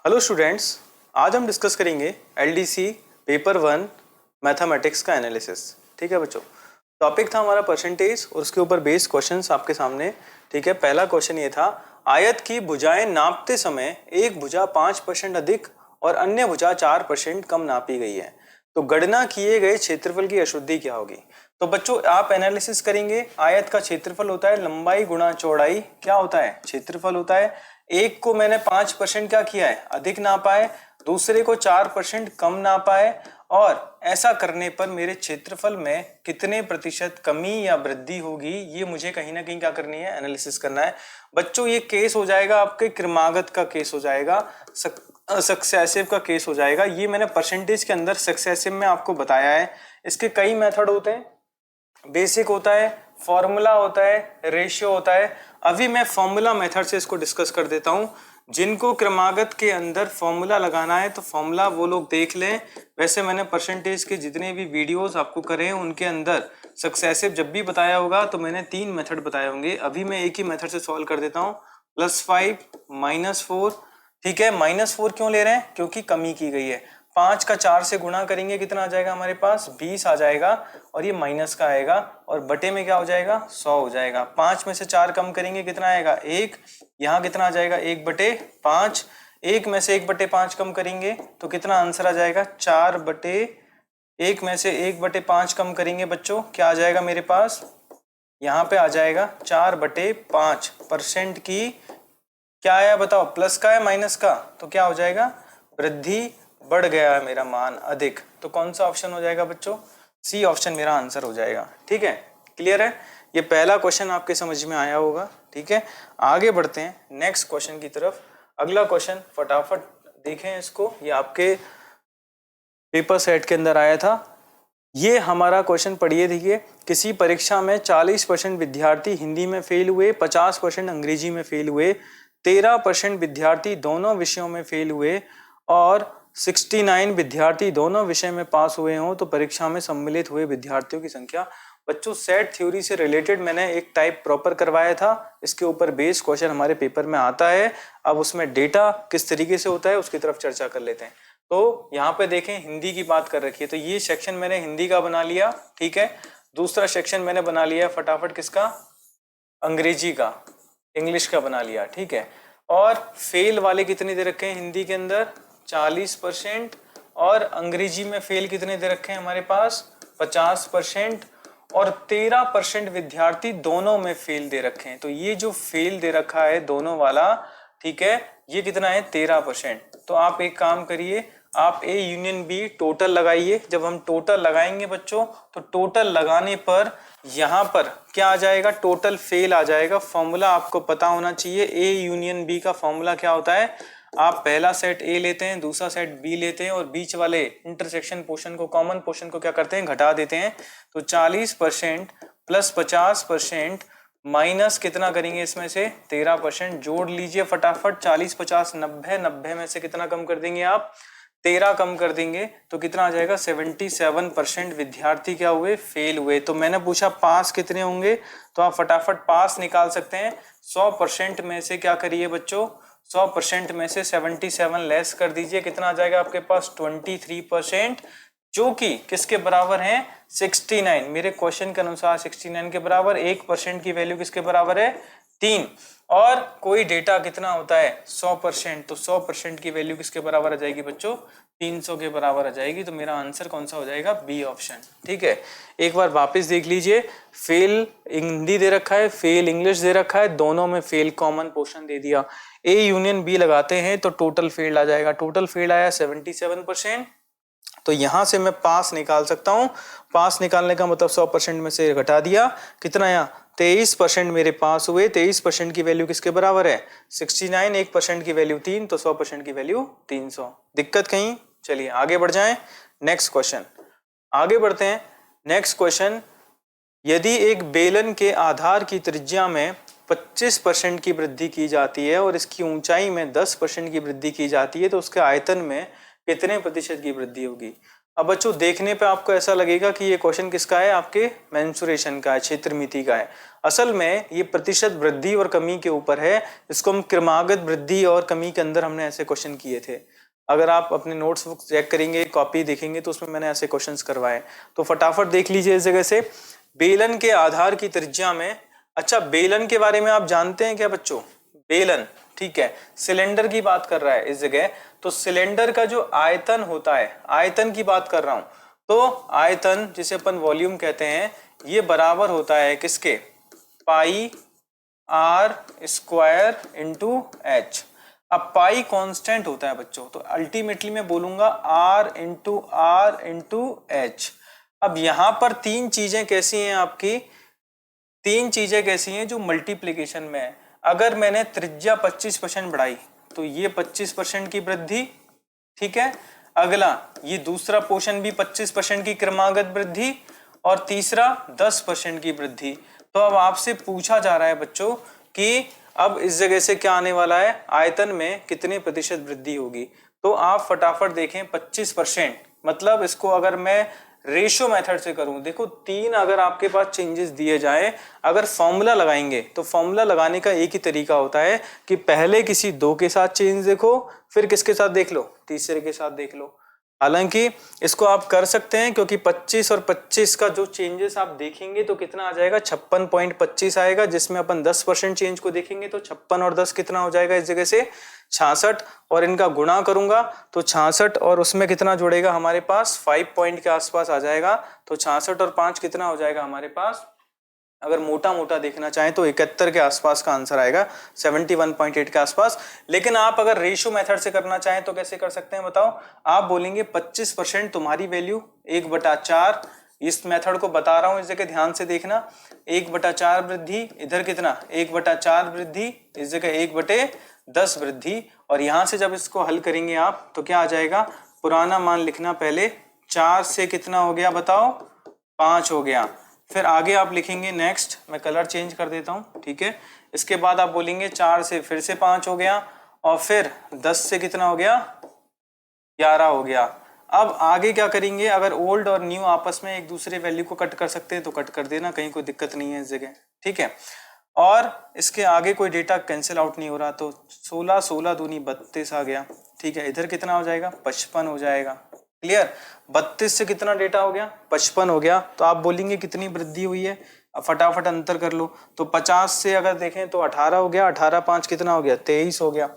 Hello students, आज हम discuss करेंगे एलडीसी पेपर 1 मैथमेटिक्स का एनालिसिस। ठीक है बच्चों, टॉपिक था हमारा परसेंटेज और उसके ऊपर बेस्ड क्वेश्चंस आपके सामने। ठीक है, पहला क्वेश्चन ये था, आयत की भुजाएं नापते समय एक भुजा 5% अधिक और अन्य भुजा 4% कम नापी गई है, तो गणना किए गए क्षेत्रफल की अशुद्धि क्या होगी। तो बच्चों आप एनालिसिस करेंगे, आयत का क्षेत्रफल होता है लंबाई गुणा चौड़ाई, क्या होता है क्षेत्रफल होता है। एक को मैंने 5% क्या किया है, अधिक नापा है, दूसरे को 4% कम नापा है, और ऐसा करने पर मेरे क्षेत्रफल में कितने प्रतिशत कमी या वृद्धि होगी, ये मुझे कहीं ना कहीं क्या करनी है, एनालिसिस करना है। बच्चों ये केस हो जाएगा आपके क्रमागत का केस हो जाएगा, सक्सेसिव का केस हो जाएगा। ये मैंने परसेंटेज के अंदर सक्सेसिव में आपको बताया है। इसके कई मेथड होते हैं, बेसिक होता है, फॉर्मूला होता है, रेशियो होता है। अभी मैं फॉर्मूला मेथड से इसको डिस्कस कर देता हूं। जिनको क्रमागत के अंदर फॉर्मूला लगाना है तो फॉर्मूला वो लोग देख लें। वैसे मैंने परसेंटेज के जितने भी वीडियोस आपको करे हैं उनके अंदर सक्सेसिव जब भी बताया होगा तो मैंने 3 मेथड बताए होंगे। अभी मैं एक ही मेथड से सॉल्व कर देता हूँ, +5 -4। ठीक है, -4 क्यों ले रहे हैं, क्योंकि कमी की गई है। 5 का 4 से गुणा करेंगे कितना आ जाएगा हमारे पास, 20 आ जाएगा, और ये माइनस का आएगा, और बटे में क्या हो जाएगा, 100 हो जाएगा। 5 में से 4 कम करेंगे कितना आएगा, 1। यहाँ कितना आ जाएगा, 1/5। 1 में से 1/5 कम करेंगे तो कितना आंसर आ जाएगा, 4/1 में से 1/5 कम करेंगे बच्चों, क्या आ जाएगा मेरे पास, यहाँ पे आ जाएगा 4/5%। की क्या आया बताओ, प्लस का है माइनस का, तो क्या हो जाएगा, वृद्धि बढ़ गया है मेरा मान अधिक। तो कौन सा ऑप्शन हो जाएगा बच्चों, सी ऑप्शन मेरा आंसर हो जाएगा। ठीक है, क्लियर है, ये पहला क्वेश्चन आपके समझ में आया होगा। ठीक है, आगे बढ़ते हैं नेक्स्ट क्वेश्चन की तरफ। अगला क्वेश्चन फटाफट देखें इसको, ये आपके पेपर सेट के अंदर आया था। ये हमारा क्वेश्चन पढ़िए, देखिए, किसी परीक्षा में 40% विद्यार्थी हिंदी में फेल हुए, 50% अंग्रेजी में फेल हुए, 13% विद्यार्थी दोनों विषयों में फेल हुए और 69 विद्यार्थी दोनों विषय में पास हुए हों, तो परीक्षा में सम्मिलित हुए विद्यार्थियों की संख्या। बच्चों सेट थ्योरी से रिलेटेड मैंने एक टाइप प्रॉपर करवाया था, इसके ऊपर बेस क्वेश्चन हमारे पेपर में आता है। अब उसमें डेटा किस तरीके से होता है उसकी तरफ चर्चा कर लेते हैं। तो यहाँ पे देखें, हिंदी की बात कर रखी है, तो ये सेक्शन मैंने हिंदी का बना लिया। ठीक है, दूसरा सेक्शन मैंने बना लिया फटाफट किसका, अंग्रेजी का, इंग्लिश का बना लिया। ठीक है, और फेल वाले कितने दे रखे हैं हिंदी के अंदर, 40%, और अंग्रेजी में फेल कितने दे रखे हैं हमारे पास, 50%, और 13% विद्यार्थी दोनों में फेल दे रखे हैं। तो ये जो फेल दे रखा है दोनों वाला, ठीक है, ये कितना है, 13%। तो आप एक काम करिए, आप ए यूनियन बी टोटल लगाइए। जब हम टोटल लगाएंगे बच्चों, तो टोटल लगाने पर यहाँ पर क्या आ जाएगा, टोटल फेल आ जाएगा। फॉर्मूला आपको पता होना चाहिए, ए यूनियन बी का फॉर्मूला क्या होता है, आप पहला सेट ए लेते हैं, दूसरा सेट बी लेते हैं, और बीच वाले इंटरसेक्शन पोर्शन को, कॉमन पोर्शन को क्या करते हैं, घटा देते हैं। तो 40% प्लस 50% माइनस कितना करेंगे इसमें से, 13%। जोड़ लीजिए फटाफट, 40 50 90, 90 में से कितना कम कर देंगे आप, 13 कम कर देंगे, तो कितना आ जाएगा, 77% विद्यार्थी क्या हुए, फेल हुए। तो मैंने पूछा पास कितने होंगे, तो आप फटाफट पास निकाल सकते हैं। 100% में से क्या करिए बच्चों, 100% में से 77 लेस कर दीजिए, कितना आ जाएगा आपके पास, 23%, जो कि किसके बराबर है, 69। मेरे क्वेश्चन के अनुसार 69 के बराबर। 1% की वैल्यू किसके बराबर है, 3। और कोई डेटा कितना होता है, 100%, तो 100% की वैल्यू किसके बराबर आ जाएगी बच्चों, 300 के बराबर आ जाएगी। तो मेरा आंसर कौन सा हो जाएगा, बी ऑप्शन। ठीक है, एक बार वापस देख लीजिए, फेल हिंदी दे रखा है, फेल इंग्लिश दे रखा है, दोनों में फेल कॉमन पोर्शन दे दिया। ए यूनियन बी लगाते हैं तो टोटल फेल आ जाएगा, टोटल फेल आया 77%। तो यहां से मैं पास निकाल सकता हूं। पास निकालने का मतलब 100% में से घटा दिया, कितना आया, 23% मेरे पास हुए। 23% की वैल्यू किसके बराबर है, 69। 1% की वैल्यू 3, तो 100% की वैल्यू 300। दिक्कत कहीं, चलिए आगे बढ़ जाएं। नेक्स्ट क्वेश्चन, आगे बढ़ते हैं। नेक्स्ट क्वेश्चन, यदि एक बेलन के आधार की त्रिज्या में 25% की वृद्धि की जाती है और इसकी ऊंचाई में 10% की वृद्धि की जाती है, तो उसके आयतन में कितने प्रतिशत की वृद्धि होगी। अब बच्चों देखने पे आपको ऐसा लगेगा कि ये क्वेश्चन किसका है, आपके मेंसुरेशन का है, क्षेत्रमिति का है। असल में ये प्रतिशत वृद्धि और कमी के ऊपर है। इसको हम क्रमागत वृद्धि और कमी के अंदर हमने ऐसे क्वेश्चन किए थे। अगर आप अपने नोट्स बुक चेक करेंगे, कॉपी देखेंगे तो उसमें मैंने ऐसे क्वेश्चंस करवाए। तो फटाफट देख लीजिए इस जगह से। बेलन के आधार की त्रिज्या में, अच्छा बेलन के बारे में आप जानते हैं क्या बच्चों? बेलन, ठीक है, सिलेंडर की बात कर रहा है इस जगह। तो सिलेंडर का जो आयतन होता है, आयतन की बात कर रहा हूं, तो आयतन जिसे अपन वॉल्यूम कहते हैं, ये बराबर होता है किसके? पाई आर स्क्वायर इंटू एच। अब पाई कांस्टेंट होता है बच्चों, तो अल्टीमेटली मैं बोलूंगा आर इंटू एच। अब यहां पर तीन चीजें कैसी हैं आपकी, तीन चीजें कैसी हैं जो मल्टीप्लीकेशन में है। अगर मैंने त्रिज्या 25% बढ़ाई तो ये 25% की वृद्धि, ठीक है। अगला ये दूसरा पोर्शन भी 25% की क्रमागत वृद्धि, और तीसरा 10% की वृद्धि। तो अब आपसे पूछा जा रहा है बच्चों कि अब इस जगह से क्या आने वाला है, आयतन में कितने प्रतिशत वृद्धि होगी। तो आप फटाफट देखें 25%, मतलब इसको अगर मैं रेशियो मेथड से करूं, देखो तीन अगर आपके पास चेंजेस दिए जाए, अगर फॉर्मूला लगाएंगे तो फॉर्मूला लगाने का एक ही तरीका होता है कि पहले किसी दो के साथ चेंज देखो, फिर किसके साथ देख लो, तीसरे के साथ देख लो। हालांकि इसको आप कर सकते हैं क्योंकि 25 और 25 का जो चेंजेस आप देखेंगे तो कितना आ जाएगा, 56.25 आएगा, जिसमें अपन 10% चेंज को देखेंगे तो 56 और 10 कितना हो जाएगा इस जगह से 66, और इनका गुणा करूंगा तो 66 और उसमें कितना जुड़ेगा हमारे पास 5 पॉइंट के आसपास आ जाएगा। तो 66 और 5 कितना हो जाएगा हमारे पास, अगर मोटा मोटा देखना चाहें तो 71 के आसपास का आंसर आएगा, 71.8 के आसपास। लेकिन आप अगर रेशियो मेथड से करना चाहें तो कैसे कर सकते हैं बताओ? आप बोलेंगे 25% तुम्हारी वैल्यू 1/4, इस मेथड को बता रहा हूं इस जगह ध्यान से देखना, 1/4 वृद्धि, इधर कितना 1/4 वृद्धि, इस जगह 1/10 वृद्धि। और यहां से जब इसको हल करेंगे आप तो क्या आ जाएगा, पुराना मान लिखना पहले, 4 से कितना हो गया बताओ, 5 हो गया। फिर आगे आप लिखेंगे नेक्स्ट, मैं कलर चेंज कर देता हूं, ठीक है। इसके बाद आप बोलेंगे 4 से फिर से 5 हो गया, और फिर 10 से कितना हो गया, 11 हो गया। अब आगे क्या करेंगे, अगर ओल्ड और न्यू आपस में एक दूसरे वैल्यू को कट कर सकते हैं तो कट कर देना, कहीं कोई दिक्कत नहीं है इस जगह, ठीक है। और इसके आगे कोई डेटा कैंसिल आउट नहीं हो रहा, तो 16 16 दूनी 32 आ गया, ठीक है। इधर कितना हो जाएगा, 55 हो जाएगा, क्लियर। 32 से कितना डेटा हो गया, 55 हो गया। तो आप बोलेंगे कितनी वृद्धि हुई है, अब फटाफट अंतर कर लो। तो 50 से अगर देखें तो 18 हो गया, 18 5 कितना हो गया, 23 हो गया।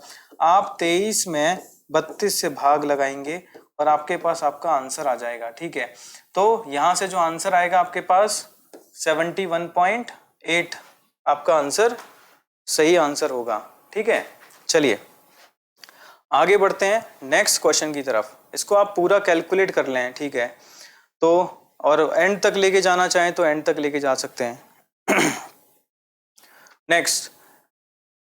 आप 23 में 32 से भाग लगाएंगे और आपके पास आपका आंसर आ जाएगा, ठीक है। तो यहां से जो आंसर आएगा आपके पास 71.8 आपका आंसर सही आंसर होगा, ठीक है। चलिए आगे बढ़ते हैं नेक्स्ट क्वेश्चन की तरफ। इसको आप पूरा कैलकुलेट कर लें, ठीक है। तो और एंड तक लेके जाना चाहें तो एंड तक लेके जा सकते हैं। नेक्स्ट,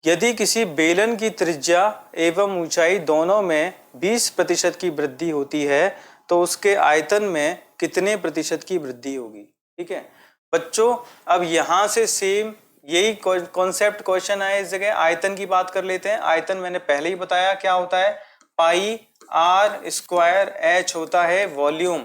यदि किसी बेलन की त्रिज्या एवं ऊंचाई दोनों में 20% की वृद्धि होती है तो उसके आयतन में कितने प्रतिशत की वृद्धि होगी, ठीक है बच्चों। अब यहां से सेम यही कॉन्सेप्ट क्वेश्चन है, इस जगह आयतन की बात कर लेते हैं। आयतन मैंने पहले ही बताया क्या होता है, पाई आर स्क्वायर एच होता है वॉल्यूम,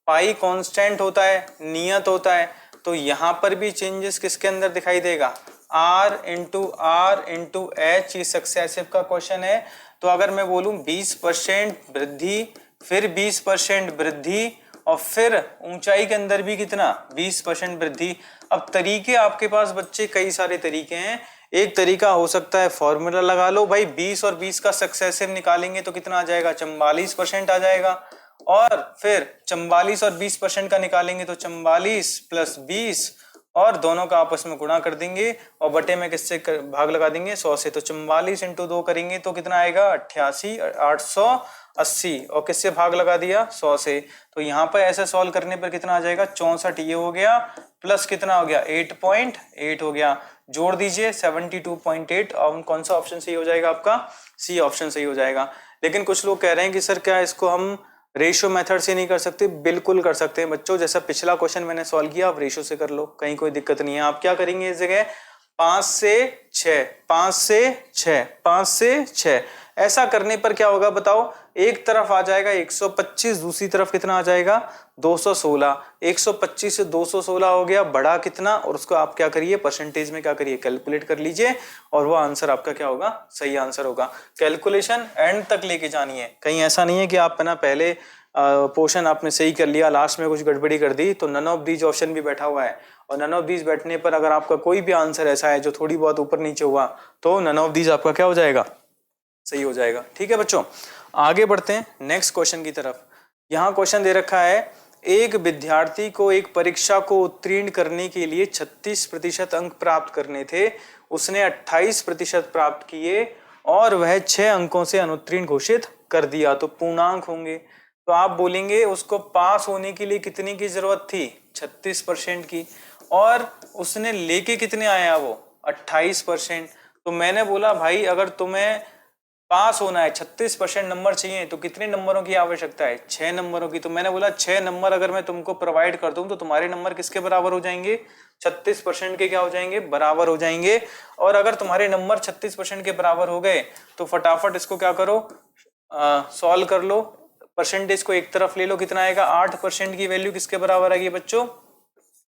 पाई कांस्टेंट होता है, नियत होता है। तो यहां पर भी चेंजेस किसके अंदर दिखाई देगा, आर इंटू एच, ये सक्सेसिव का क्वेश्चन है। तो अगर मैं बोलूं 20% वृद्धि, फिर 20% वृद्धि, और फिर ऊंचाई के अंदर भी कितना 20% वृद्धि। अब तरीके आपके पास बच्चे कई सारे तरीके हैं। एक तरीका हो सकता है फॉर्मूला लगा लो भाई, 20 और 20 का सक्सेसिव निकालेंगे तो कितना आ जाएगा, 44% आ जाएगा। और फिर 44 और 20% का निकालेंगे तो 44 प्लस 20, और दोनों का आपस में गुणा कर देंगे और बटे में किससे भाग लगा देंगे, 100 से। तो 44 इंटू 2 करेंगे तो कितना आएगा, 88 880, और किससे भाग लगा दिया, 100 से। तो यहाँ पर ऐसे सॉल्व करने पर कितना आ जाएगा, 64 ये हो गया, प्लस कितना हो गया 8.8 हो गया, जोड़ दीजिए 72.8। और कौन सा ऑप्शन सही हो जाएगा आपका, सी ऑप्शन सही हो जाएगा। लेकिन कुछ लोग कह रहे हैं कि सर क्या इसको हम रेशियो मेथड से नहीं कर सकते, बिल्कुल कर सकते हैं बच्चों। जैसा पिछला क्वेश्चन मैंने सॉल्व किया, आप रेशियो से कर लो, कहीं कोई दिक्कत नहीं है। आप क्या करेंगे इस जगह 5 से 6, 5 से 6, 5 से 6 ऐसा करने पर क्या होगा बताओ, एक तरफ आ जाएगा 125, दूसरी तरफ कितना आ जाएगा 216। 125 से 216 हो गया, बड़ा कितना, और उसको आप क्या करिए परसेंटेज में क्या करिए कैलकुलेट कर लीजिए, और वो आंसर आपका क्या होगा, सही आंसर होगा। कैलकुलेशन एंड तक लेके जानी है, कहीं ऐसा नहीं है कि आप ना पहले पोर्शन आपने सही कर लिया, लास्ट में कुछ गड़बड़ी कर दी, तो नन ऑफ दीज ऑप्शन भी बैठा हुआ है, और नन ऑफ दीज बैठने पर अगर आपका कोई भी आंसर ऐसा है जो थोड़ी बहुत ऊपर नीचे हुआ, तो नन ऑफ दीज आपका क्या हो जाएगा, सही हो जाएगा। ठीक है बच्चों, आगे बढ़ते हैं नेक्स्ट क्वेश्चन की तरफ। यहाँ क्वेश्चन दे रखा है, एक विद्यार्थी को एक परीक्षा को उत्तीर्ण करने के लिए 36% अंक प्राप्त करने थे, उसने 28% प्राप्त किए और वह 6 अंकों से अनुत्तीर्ण घोषित कर दिया, तो पूर्णांक होंगे। तो आप बोलेंगे उसको पास होने के लिए कितनी की जरूरत थी, 36% की, और उसने लेके कितने आया वो 28%। तो मैंने बोला भाई अगर तुम्हें पास होना है 36% नंबर चाहिए तो कितने नंबरों की आवश्यकता है, 6 नंबरों की। तो मैंने बोला 6 नंबर अगर मैं तुमको प्रोवाइड कर दूं तो तुम्हारे नंबर किसके बराबर हो जाएंगे, 36% के क्या हो जाएंगे, बराबर हो जाएंगे। और अगर तुम्हारे नंबर 36% के बराबर हो गए तो फटाफट इसको क्या करो, सॉल्व कर लो, परसेंटेज को एक तरफ ले लो, कितना आएगा 8% की वैल्यू किसके बराबर आ गई बच्चों,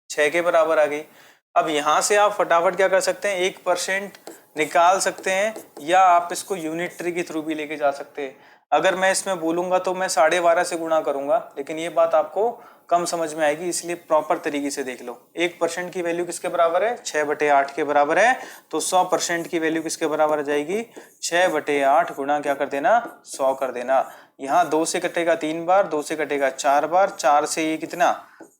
6 के बराबर आ गई। अब यहां से आप फटाफट क्या कर सकते हैं, 1% निकाल सकते हैं, या आप इसको यूनिट ट्री के थ्रू भी लेके जा सकते हैं। अगर मैं इसमें बोलूंगा तो मैं 12.5 से गुणा करूंगा, लेकिन ये बात आपको कम समझ में आएगी, इसलिए प्रॉपर तरीके से देख लो। 1% की वैल्यू किसके बराबर है, 6/8 के बराबर है, तो 100% की वैल्यू किसके बराबर आ जाएगी, 6/8 गुणा क्या कर देना, 100 कर देना। यहाँ 2 से कटेगा 3 बार, 2 से कटेगा 4 बार, 4 से ये कितना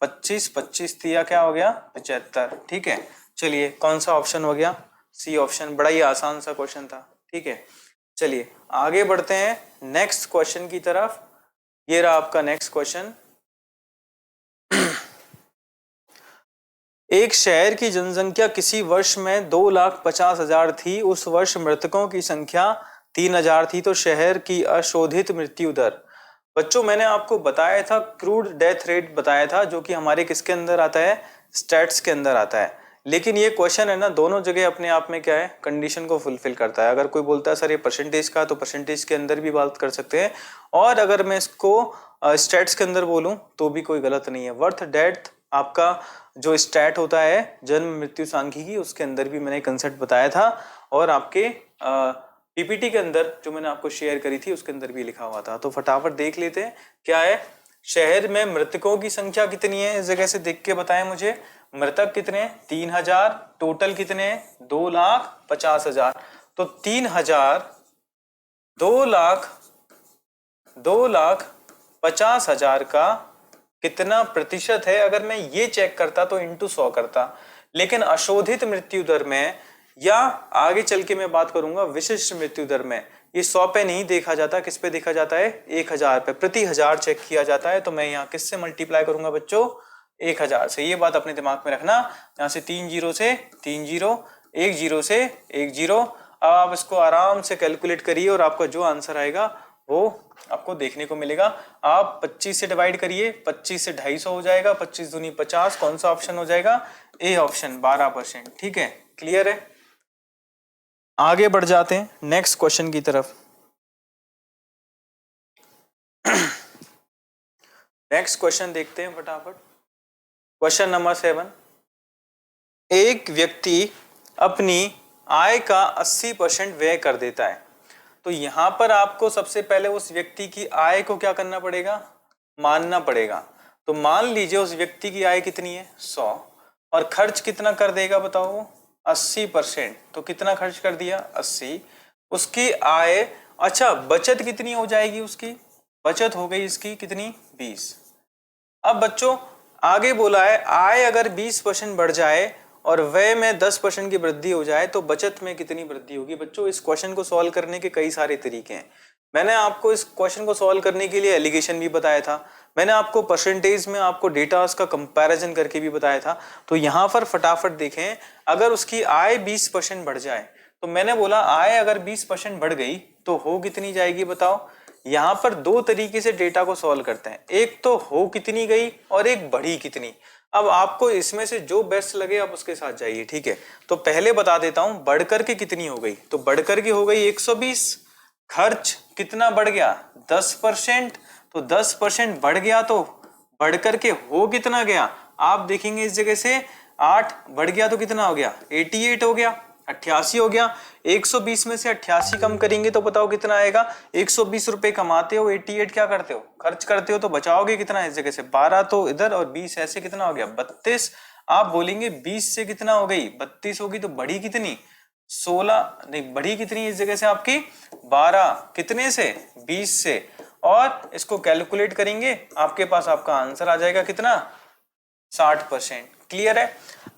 25, 25 दिया क्या हो गया 75। ठीक है, चलिए कौन सा ऑप्शन हो गया, सी ऑप्शन। बड़ा ही आसान सा क्वेश्चन था। ठीक है, चलिए आगे बढ़ते हैं नेक्स्ट क्वेश्चन की तरफ। ये रहा आपका नेक्स्ट क्वेश्चन। एक शहर की जनसंख्या किसी वर्ष में 2,50,000 थी, उस वर्ष मृतकों की संख्या 3,000 थी, तो शहर की अशोधित मृत्यु दर। बच्चों मैंने आपको बताया था क्रूड डेथ रेट बताया था, जो कि हमारे किसके अंदर आता है, स्टैट्स के अंदर आता है। लेकिन ये क्वेश्चन है ना, दोनों जगह अपने आप में क्या है, कंडीशन को फुलफिल करता है। अगर कोई बोलता है सर ये परसेंटेज का, तो परसेंटेज के अंदर भी बात कर सकते हैं, और अगर मैं इसको स्टैट्स के अंदर बोलूं तो भी कोई गलत नहीं है। बर्थ डेथ आपका जो स्टैट होता है जन्म मृत्यु सांख्यिकी, उसके अंदर भी मैंने कंसेप्ट बताया था, और आपके पीपीटी के अंदर जो मैंने आपको शेयर करी थी उसके अंदर भी लिखा हुआ था। तो फटाफट देख लेते हैं क्या है, शहर में मृतकों की संख्या कितनी है, इस जगह से देख के बताएं मुझे। मृतक कितने, 3,000, टोटल कितने, 2,50,000। तो 3,000 2,50,000 का कितना प्रतिशत है, अगर मैं ये चेक करता तो इंटू 100 करता। लेकिन अशोधित मृत्यु दर में, या आगे चल के मैं बात करूंगा विशिष्ट मृत्यु दर में, ये 100 पे नहीं देखा जाता, किस पे देखा जाता है, 1,000 पे, प्रति 1,000 चेक किया जाता है। तो मैं यहाँ किससे मल्टीप्लाई करूंगा बच्चों, 1,000 से। ये बात अपने दिमाग में रखना। यहाँ से 3 0 से 3 0, 1 0 से 1 0। अब आप इसको आराम से कैलकुलेट करिए और आपका जो आंसर आएगा वो आपको देखने को मिलेगा। आप 25 से डिवाइड करिए, 25 से 250 हो जाएगा, 25 दूनी 50। कौन सा ऑप्शन हो जाएगा, ए ऑप्शन 12%। ठीक है, क्लियर है। आगे बढ़ जाते हैं नेक्स्ट क्वेश्चन की तरफ। नेक्स्ट क्वेश्चन देखते हैं फटाफट। Question number 7। एक व्यक्ति अपनी आय का 80% व्यय कर देता है, तो यहां पर आपको सबसे पहले उस व्यक्ति की आय को क्या करना पड़ेगा, मानना पड़ेगा। तो मान लीजिए उस व्यक्ति की आय कितनी है 100, और खर्च कितना कर देगा बताओ, 80%। तो कितना खर्च कर दिया 80, उसकी आय। अच्छा बचत कितनी हो जाएगी, उसकी बचत हो गई इसकी कितनी 20। अब बच्चों आगे बोला है आय अगर 20% बढ़ जाए और व्यय में 10% की वृद्धि हो जाए तो बचत में कितनी वृद्धि होगी। बच्चों इस क्वेश्चन को सॉल्व करने के कई सारे तरीके हैं। मैंने आपको इस क्वेश्चन को सॉल्व करने के लिए एलिगेशन भी बताया था, मैंने आपको परसेंटेज में आपको डेटास का कंपैरिजन करके भी बताया था। तो यहाँ पर फटाफट देखें, अगर उसकी आय 20% बढ़ जाए, तो मैंने बोला आय अगर 20% बढ़ गई तो हो कितनी जाएगी बताओ। यहाँ पर दो तरीके से डेटा को सॉल्व करते हैं, एक तो हो कितनी गई और एक बढ़ी कितनी। अब आपको इसमें से जो बेस्ट लगे आप उसके साथ जाइए। ठीक है, तो पहले बता देता हूं बढ़कर के कितनी हो गई। तो बढ़कर की हो गई 120, खर्च कितना बढ़ गया 10%, तो 10% बढ़ गया तो बढ़ करके हो कितना गया, आप देखेंगे इस जगह से 8 बढ़ गया तो कितना हो गया 88 हो गया, 88 हो गया। 120 में से 88 कम करेंगे तो बताओ कितना आएगा। 120 रुपए कमाते हो, 88 क्या करते हो खर्च करते हो, तो बचाओगे कितना इस जगह से 12 तो इधर और 20 ऐसे, कितना हो गया 32। आप बोलेंगे 20 से कितना हो गई 32 होगी, तो बढ़ी कितनी 16 नहीं, बढ़ी कितनी इस जगह से आपकी 12, कितने से 20 से, और इसको कैलकुलेट करेंगे आपके पास आपका आंसर आ जाएगा कितना 60%। क्लियर है।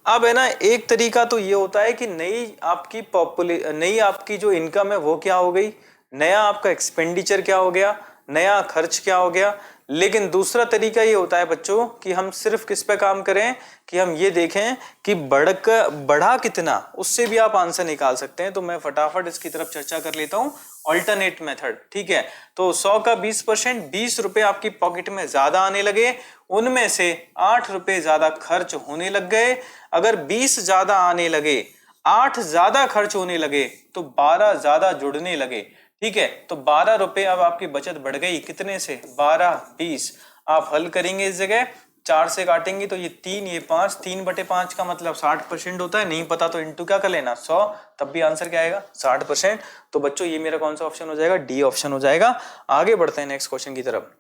अब है ना एक तरीका तो ये होता है कि नई आपकी जो इनकम है वो क्या हो गई, नया आपका एक्सपेंडिचर क्या हो गया, नया खर्च क्या हो गया। लेकिन दूसरा तरीका ये होता है बच्चों कि हम सिर्फ किस पे काम करें कि हम ये देखें कि बढ़ा कितना, उससे भी आप आंसर निकाल सकते हैं। तो मैं फटाफट इसकी तरफ चर्चा कर लेता हूं ऑल्टरनेट मेथड। ठीक है, तो 100 का 20%, 20 रुपए आपकी पॉकेट में ज्यादा आने लगे, उनमें से 8 रुपए ज्यादा खर्च होने लग गए। अगर 20 ज्यादा आने लगे, 8 ज्यादा खर्च होने लगे, तो 12 ज्यादा जुड़ने लगे। ठीक है, तो 12 रुपए अब आपकी बचत बढ़ गई कितने से 12, 20। आप हल करेंगे इस जगह 4 से काटेंगे तो ये 3, ये 5, 3/5 का मतलब 60% होता है। नहीं पता तो इंटू क्या कर लेना 100, तब भी आंसर क्या आएगा 60%। तो बच्चों ये मेरा कौन सा ऑप्शन हो जाएगा, डी ऑप्शन हो जाएगा। आगे बढ़ते हैं नेक्स्ट क्वेश्चन की तरफ।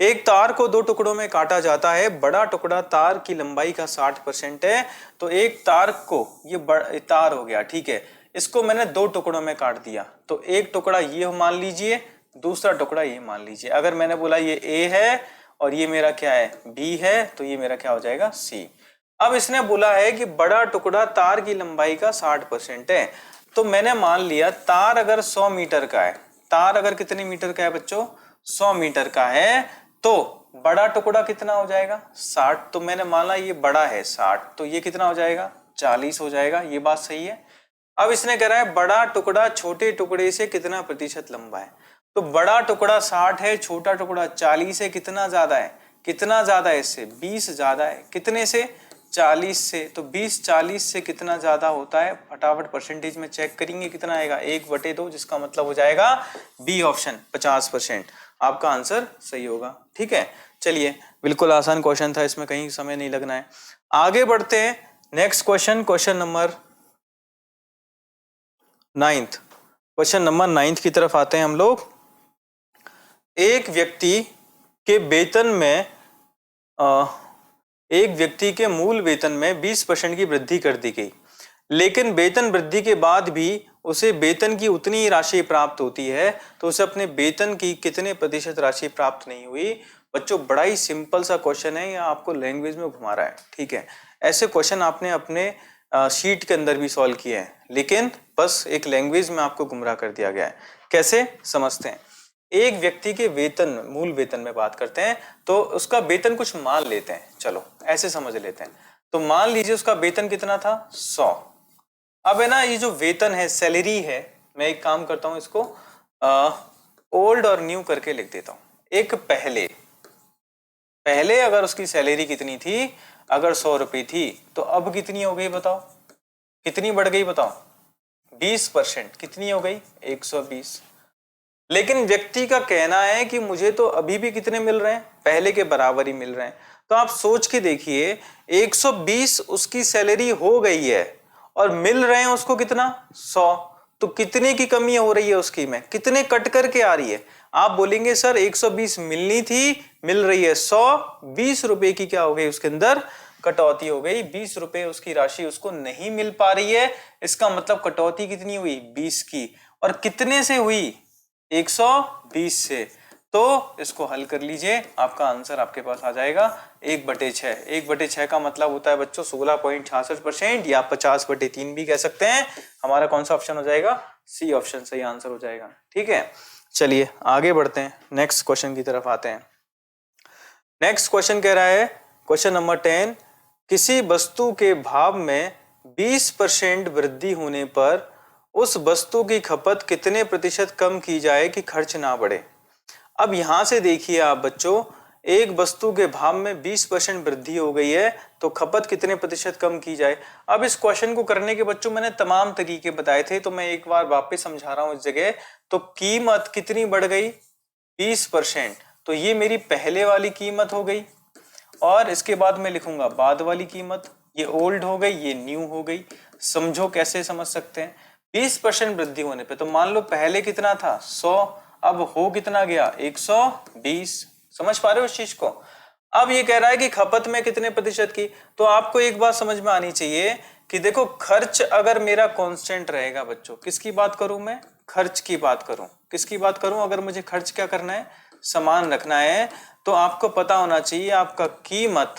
एक तार को 2 टुकड़ों में काटा जाता है, बड़ा टुकड़ा तार की लंबाई का 60% है। तो एक तार को, ये तार हो गया, ठीक है, इसको मैंने 2 टुकड़ों में काट दिया। तो एक टुकड़ा ये मान लीजिए, दूसरा टुकड़ा ये मान लीजिए। अगर मैंने बोला ये ए है और ये मेरा क्या है बी है, तो ये मेरा क्या हो जाएगा सी। अब इसने बोला है कि बड़ा टुकड़ा तार की लंबाई का 60% है। तो मैंने मान लिया तार अगर 100 मीटर का है, तार अगर कितने मीटर का है बच्चों 100 मीटर का है, तो बड़ा टुकड़ा कितना हो जाएगा 60। तो मैंने माना ये बड़ा है 60, तो ये कितना हो जाएगा 40 हो जाएगा। ये बात सही है। अब इसने कह रहा है बड़ा टुकड़ा छोटे टुकड़े से कितना प्रतिशत लंबा है। तो बड़ा टुकड़ा 60 है, छोटा टुकड़ा 40 है, कितना ज्यादा है, कितना ज्यादा है इससे 20 ज्यादा है, कितने से 40 से। तो 20 40 से कितना ज्यादा होता है, फटाफट परसेंटेज में चेक करेंगे कितना आएगा 1/2, जिसका मतलब हो जाएगा बी ऑप्शन 50%। आपका आंसर सही होगा। ठीक है, चलिए बिल्कुल आसान क्वेश्चन था, इसमें कहीं समय नहीं लगना है। आगे बढ़ते हैं next question, question number 9th, question number 9th की तरफ आते हैं हम लोग। एक व्यक्ति के वेतन में एक व्यक्ति के मूल वेतन में 20% की वृद्धि कर दी गई, लेकिन वेतन वृद्धि के बाद भी उसे वेतन की उतनी ही राशि प्राप्त होती है, तो उसे अपने वेतन की कितने प्रतिशत राशि प्राप्त नहीं हुई। बच्चों बड़ा ही सिंपल सा क्वेश्चन है, या आपको लैंग्वेज में घुमा रहा है। ठीक है, ऐसे क्वेश्चन आपने अपने शीट के अंदर भी सॉल्व किए हैं, लेकिन बस एक लैंग्वेज में आपको गुमराह कर दिया गया है। कैसे समझते हैं। एक व्यक्ति के वेतन, मूल वेतन में बात करते हैं, तो उसका वेतन कुछ मान लेते हैं, चलो ऐसे समझ लेते हैं। तो मान लीजिए उसका वेतन कितना था 100। अब है ना ये जो वेतन है सैलरी है, मैं एक काम करता हूं इसको ओल्ड और न्यू करके लिख देता हूं। एक पहले अगर उसकी सैलरी कितनी थी, अगर 100 रुपए थी, तो अब कितनी हो गई बताओ, कितनी बढ़ गई बताओ 20%, कितनी हो गई 120। लेकिन व्यक्ति का कहना है कि मुझे तो अभी भी कितने मिल रहे हैं, पहले के बराबर ही मिल रहे हैं। तो आप सोच के देखिए 120 उसकी सैलरी हो गई है और मिल रहे हैं उसको कितना 100, तो कितने की कमी हो रही है उसकी में, कितने कट करके आ रही है। आप बोलेंगे सर 120 मिलनी थी, मिल रही है 100, 20 रुपए की क्या हो गई उसके अंदर कटौती हो गई, 20 रुपए उसकी राशि उसको नहीं मिल पा रही है। इसका मतलब कटौती कितनी हुई 20 की, और कितने से हुई 120 से। तो इसको हल कर लीजिए, आपका आंसर आपके पास आ जाएगा 1/6। 1/6 का मतलब होता है बच्चों 16.66% या 50/3 भी कह सकते हैं। हमारा कौन सा ऑप्शन हो जाएगा, सी ऑप्शन सही आंसर हो जाएगा। ठीक है, चलिए आगे बढ़ते हैं, नेक्स्ट क्वेश्चन की तरफ आते हैं। नेक्स्ट क्वेश्चन कह रहा है, क्वेश्चन नंबर 10, किसी वस्तु के भाव में 20% वृद्धि होने पर उस वस्तु की खपत कितने प्रतिशत कम की जाए कि खर्च ना बढ़े। अब यहां से देखिए आप बच्चों, एक वस्तु के भाव में 20% वृद्धि हो गई है तो खपत कितने प्रतिशत कम की जाए। अब इस क्वेश्चन को करने के बच्चों मैंने तमाम तरीके बताए थे, तो मैं एक बार वापस समझा रहा हूं इस जगह। तो कीमत कितनी बढ़ गई, 20%, तो ये मेरी पहले वाली कीमत हो गई, और इसके बाद मैं लिखूंगा बाद वाली कीमत, ये ओल्ड हो गई, ये न्यू हो गई। समझो कैसे समझ सकते हैं। 20% वृद्धि होने पे, तो मान लो पहले कितना था 100, अब हो कितना गया 120। समझ पा रहे हो उस चीज को। अब ये कह रहा है कि खपत में कितने प्रतिशत की, तो आपको एक बात समझ में आनी चाहिए कि देखो खर्च अगर मेरा कांस्टेंट रहेगा बच्चों, किसकी बात करूं मैं, खर्च की बात करूं, किसकी बात करूं, अगर मुझे खर्च क्या करना है, समान रखना है, तो आपको पता होना चाहिए आपका कीमत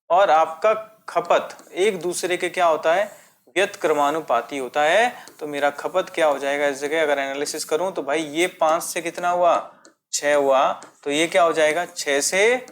और आपका खपत एक दूसरे के क्या होता है, व्यतक्रमानुपाती होता है। तो मेरा खपत क्या हो जाएगा इस जगह, अगर एनालिसिस करूं तो भाई ये 5 से कितना हुआ 6 हुआ, तो ये क्या हो जाएगा 6 से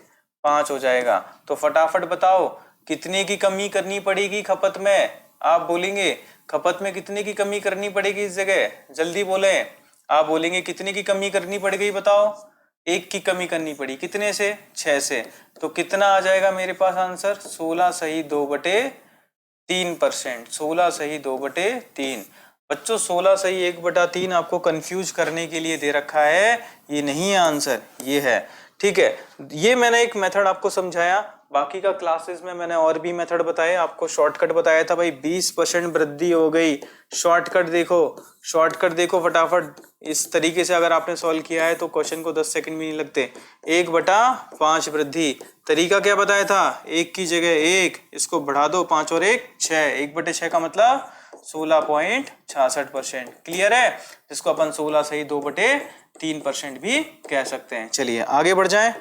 5 हो जाएगा। तो फटाफट बताओ कितने की कमी करनी पड़ेगी खपत में, आप बोलेंगे खपत में कितने की कमी करनी पड़ेगी इस जगह, जल्दी बोले। आप बोलेंगे कितने की कमी करनी पड़ गई बताओ, 1 की कमी करनी पड़ी, कितने से 6 से, तो कितना आ जाएगा मेरे पास आंसर 16 सही 2/3%। 16 सही 2/3। बच्चों 16 सही 1/3 आपको कंफ्यूज करने के लिए दे रखा है, ये नहीं है आंसर, ये है। ठीक है, ये मैंने एक मेथड आपको समझाया, बाकी का क्लासेस में मैंने और भी मेथड बताए, आपको शॉर्टकट बताया था भाई 20% वृद्धि हो गई। शॉर्टकट देखो, शॉर्टकट देखो फटाफट, इस तरीके से अगर आपने सॉल्व किया है तो क्वेश्चन को 10 सेकंड भी नहीं लगते। 1/5 वृद्धि, तरीका क्या बताया था, 1 की जगह 1, इसको बढ़ा दो 5 और 1 6, 1/6 का मतलब 16.66%। क्लियर है, जिसको अपन 16 सही 2/3% भी कह सकते हैं। चलिए आगे बढ़ जाएं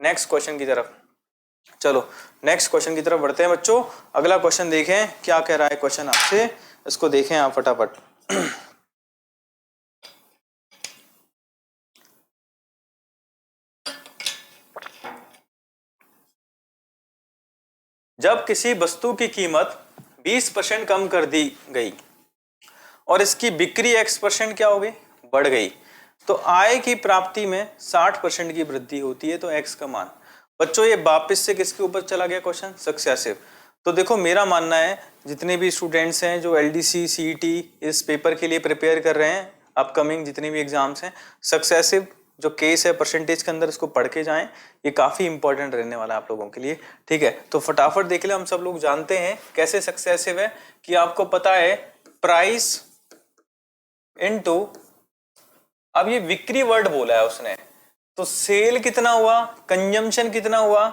नेक्स्ट क्वेश्चन की तरफ। चलो नेक्स्ट क्वेश्चन की तरफ बढ़ते हैं बच्चों। अगला क्वेश्चन देखें क्या कह रहा है क्वेश्चन आपसे, इसको देखें आप फटाफट। जब किसी वस्तु की कीमत 20% कम कर दी गई और इसकी बिक्री X% क्या हो गई, बढ़ गई, तो आय की प्राप्ति में 60% की वृद्धि होती है, तो X का मान। बच्चों ये वापस से किसके ऊपर चला गया क्वेश्चन, सक्सेसिव। तो देखो मेरा मानना है जितने भी स्टूडेंट्स हैं जो LDC CET इस पेपर के लिए प्रिपेयर कर रहे हैं, अपकमिंग जितने भी एग्जाम्स हैं, सक्सेसिव जो केस है परसेंटेज के अंदर इसको पढ़ के जाएं, ये काफी इंपॉर्टेंट रहने वाला है आप लोगों के लिए। ठीक है, तो फटाफट देख ले, हम सब लोग जानते हैं कैसे सक्सेसिव है, कि आपको पता है प्राइस इनटू, अब ये बिक्री वर्ड बोला है उसने, तो सेल कितना हुआ, कंजम्पशन कितना हुआ,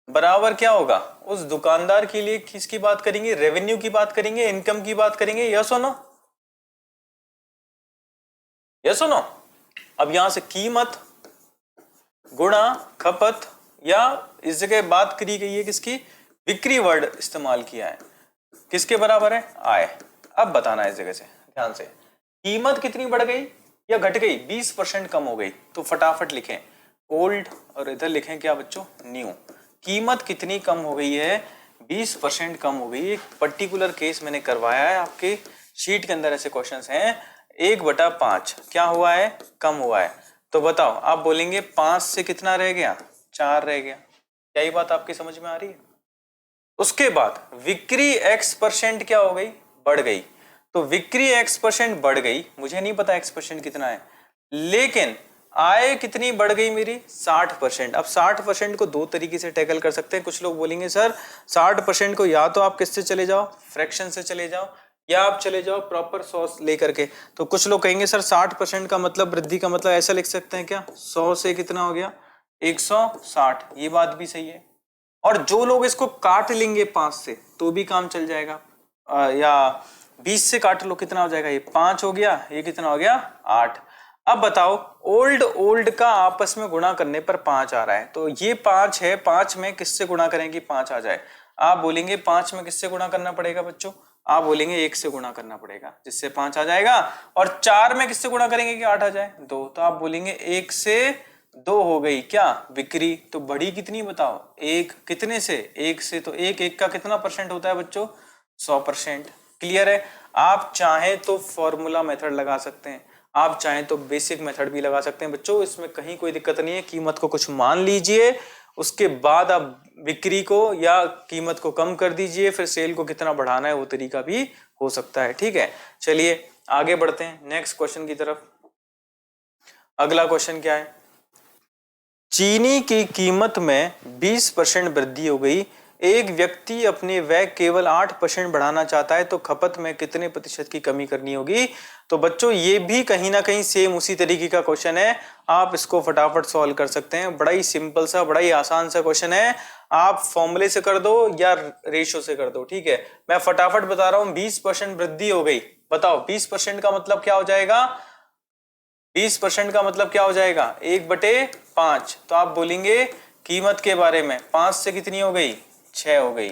बराबर क्या होगा, उस दुकानदार के लिए किसकी बात करेंगे, रेवेन्यू की बात करेंगे, इनकम की बात करेंगे, यस और नो, यस और नो। अब यहां से कीमत गुणा खपत, या इस जगह बात करी गई है किसकी, बिक्री वर्ड इस्तेमाल किया है, किसके बराबर है, आय। अब बताना है इस जगह से ध्यान से, कीमत कितनी बढ़ गई या घट गई, 20% कम हो गई, तो फटाफट लिखें ओल्ड और इधर लिखें क्या बच्चों, न्यू। कीमत कितनी कम हो गई है, 20% कम हो गई। एक पर्टिकुलर केस मैंने करवाया है, आपके शीट के अंदर ऐसे क्वेश्चंस हैं, 1/5 क्या हुआ है, कम हुआ है। तो बताओ, आप बोलेंगे 5 से कितना रह गया, 4 रह गया, क्या ये बात आपकी समझ में आ रही है। उसके बाद बिक्री X% क्या हो गई, बढ़ गई, तो बिक्री X% बढ़ गई, मुझे नहीं पता X% कितना है, लेकिन आय कितनी बढ़ गई मेरी 60%। अब 60% को दो तरीके से टैकल कर सकते हैं। कुछ लोग बोलेंगे सर 60% को या तो आप किससे चले जाओ, फ्रैक्शन से चले जाओ, या आप चले जाओ प्रॉपर सॉस लेकर के। तो कुछ लोग कहेंगे सर 60% का मतलब वृद्धि का मतलब ऐसा लिख सकते हैं क्या, 100 से कितना हो गया 160, ये बात भी सही है। और जो लोग इसको काट लेंगे 5 से तो भी काम चल जाएगा, या 20 से काट लो कितना हो जाएगा, ये 5 हो गया, ये कितना हो गया 8। अब बताओ ओल्ड का आपस में गुणा करने पर 5 आ रहा है, तो ये 5 है, 5 में किससे गुणा करेंगे 5 आ जाए। आप बोलेंगे 5 में किससे गुणा करना पड़ेगा बच्चों, आप बोलेंगे 1 से गुणा करना पड़ेगा जिससे 5 आ जाएगा, और 4 में किससे गुणा करेंगे कि 8 आ जाए, 2, तो आप बोलेंगे 1 से 2 हो गई क्या बिक्री, तो बढ़ी कितनी बताओ 1, कितने से 1 से, तो 1 का कितना परसेंट होता है बच्चों 100%। क्लियर है, आप चाहें तो फॉर्मूला मेथड लगा सकते हैं, आप चाहें तो बेसिक मेथड भी लगा सकते हैं बच्चों, इसमें कहीं कोई दिक्कत नहीं है। कीमत को कुछ मान लीजिए, उसके बाद आप बिक्री को या कीमत को कम कर दीजिए, फिर सेल को कितना बढ़ाना है वो तरीका भी हो सकता है। ठीक है, चलिए आगे बढ़ते हैं नेक्स्ट क्वेश्चन की तरफ। अगला क्वेश्चन क्या है, चीनी की कीमत में 20% वृद्धि हो गई, एक व्यक्ति अपने व्यय केवल 8% बढ़ाना चाहता है, तो खपत में कितने प्रतिशत की कमी करनी होगी। तो बच्चों ये भी कहीं ना कहीं सेम उसी तरीके का क्वेश्चन है, आप इसको फटाफट सॉल्व कर सकते हैं। बड़ा ही सिंपल सा, बड़ा ही आसान सा क्वेश्चन है, आप फॉर्मूले से कर दो या रेशो से कर दो। ठीक है, मैं फटाफट बता रहा हूं, 20% वृद्धि हो गई, बताओ 20% का मतलब क्या हो जाएगा, 20% का मतलब क्या हो जाएगा, 1/5। तो आप बोलेंगे कीमत के बारे में, 5 से कितनी हो गई, 6 हो गई,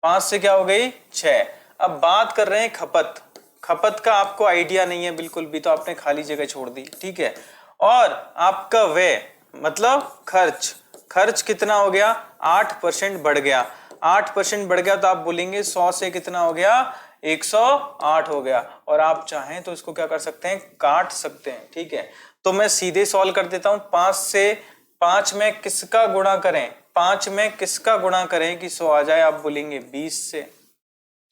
5 से क्या हो गई, 6। अब बात कर रहे हैं खपत, खपत का आपको आइडिया नहीं है बिल्कुल भी, तो आपने खाली जगह छोड़ दी। ठीक है, और आपका व्यय मतलब खर्च, खर्च कितना हो गया, 8% बढ़ गया, 8% बढ़ गया, तो आप बोलेंगे 100 से कितना हो गया, 108 हो गया। और आप चाहें तो इसको क्या कर सकते हैं, काट सकते हैं। ठीक है, तो मैं सीधे सॉल्व कर देता हूं, 5 से 5 में किसका गुणा करें, 5 में किसका गुणा करें कि 100 आ जाए, आप बोलेंगे 20 से।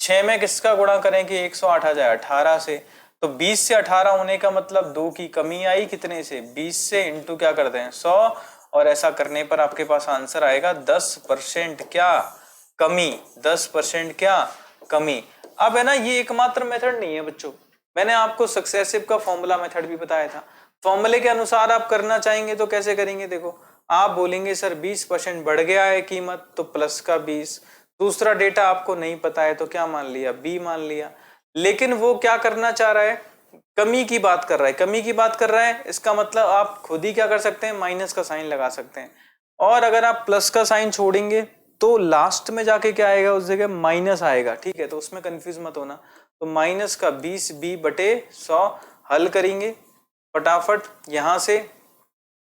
6 में किसका गुणा करें कि 108 आ जाए, 18 से। तो 20 से 18 होने का मतलब 2 की कमी आई, कितने से, 20 से, इंटू क्या करते हैं 100, और ऐसा करने पर आपके पास आंसर आएगा 10% क्या कमी, 10% क्या कमी। अब है ना, ये एकमात्र मेथड नहीं है बच्चों, मैंने आपको सक्सेसिव का फॉर्मूला मेथड भी बताया था, फॉर्मूले के अनुसार आप करना चाहेंगे तो कैसे करेंगे, देखो आप बोलेंगे सर 20% बढ़ गया है कीमत, तो प्लस का 20, दूसरा डेटा आपको नहीं पता है तो क्या मान लिया, बी मान लिया। लेकिन वो क्या करना चाह रहा है, कमी की बात कर रहा है, कमी की बात कर रहा है, इसका मतलब आप खुद ही क्या कर सकते हैं, माइनस का साइन लगा सकते हैं। और अगर आप प्लस का साइन छोड़ेंगे तो लास्ट में जाके क्या आएगा, उस जगह माइनस आएगा। ठीक है, तो उसमें कंफ्यूज मत होना। तो माइनस का 20b/100 हल करेंगे फटाफट, यहां से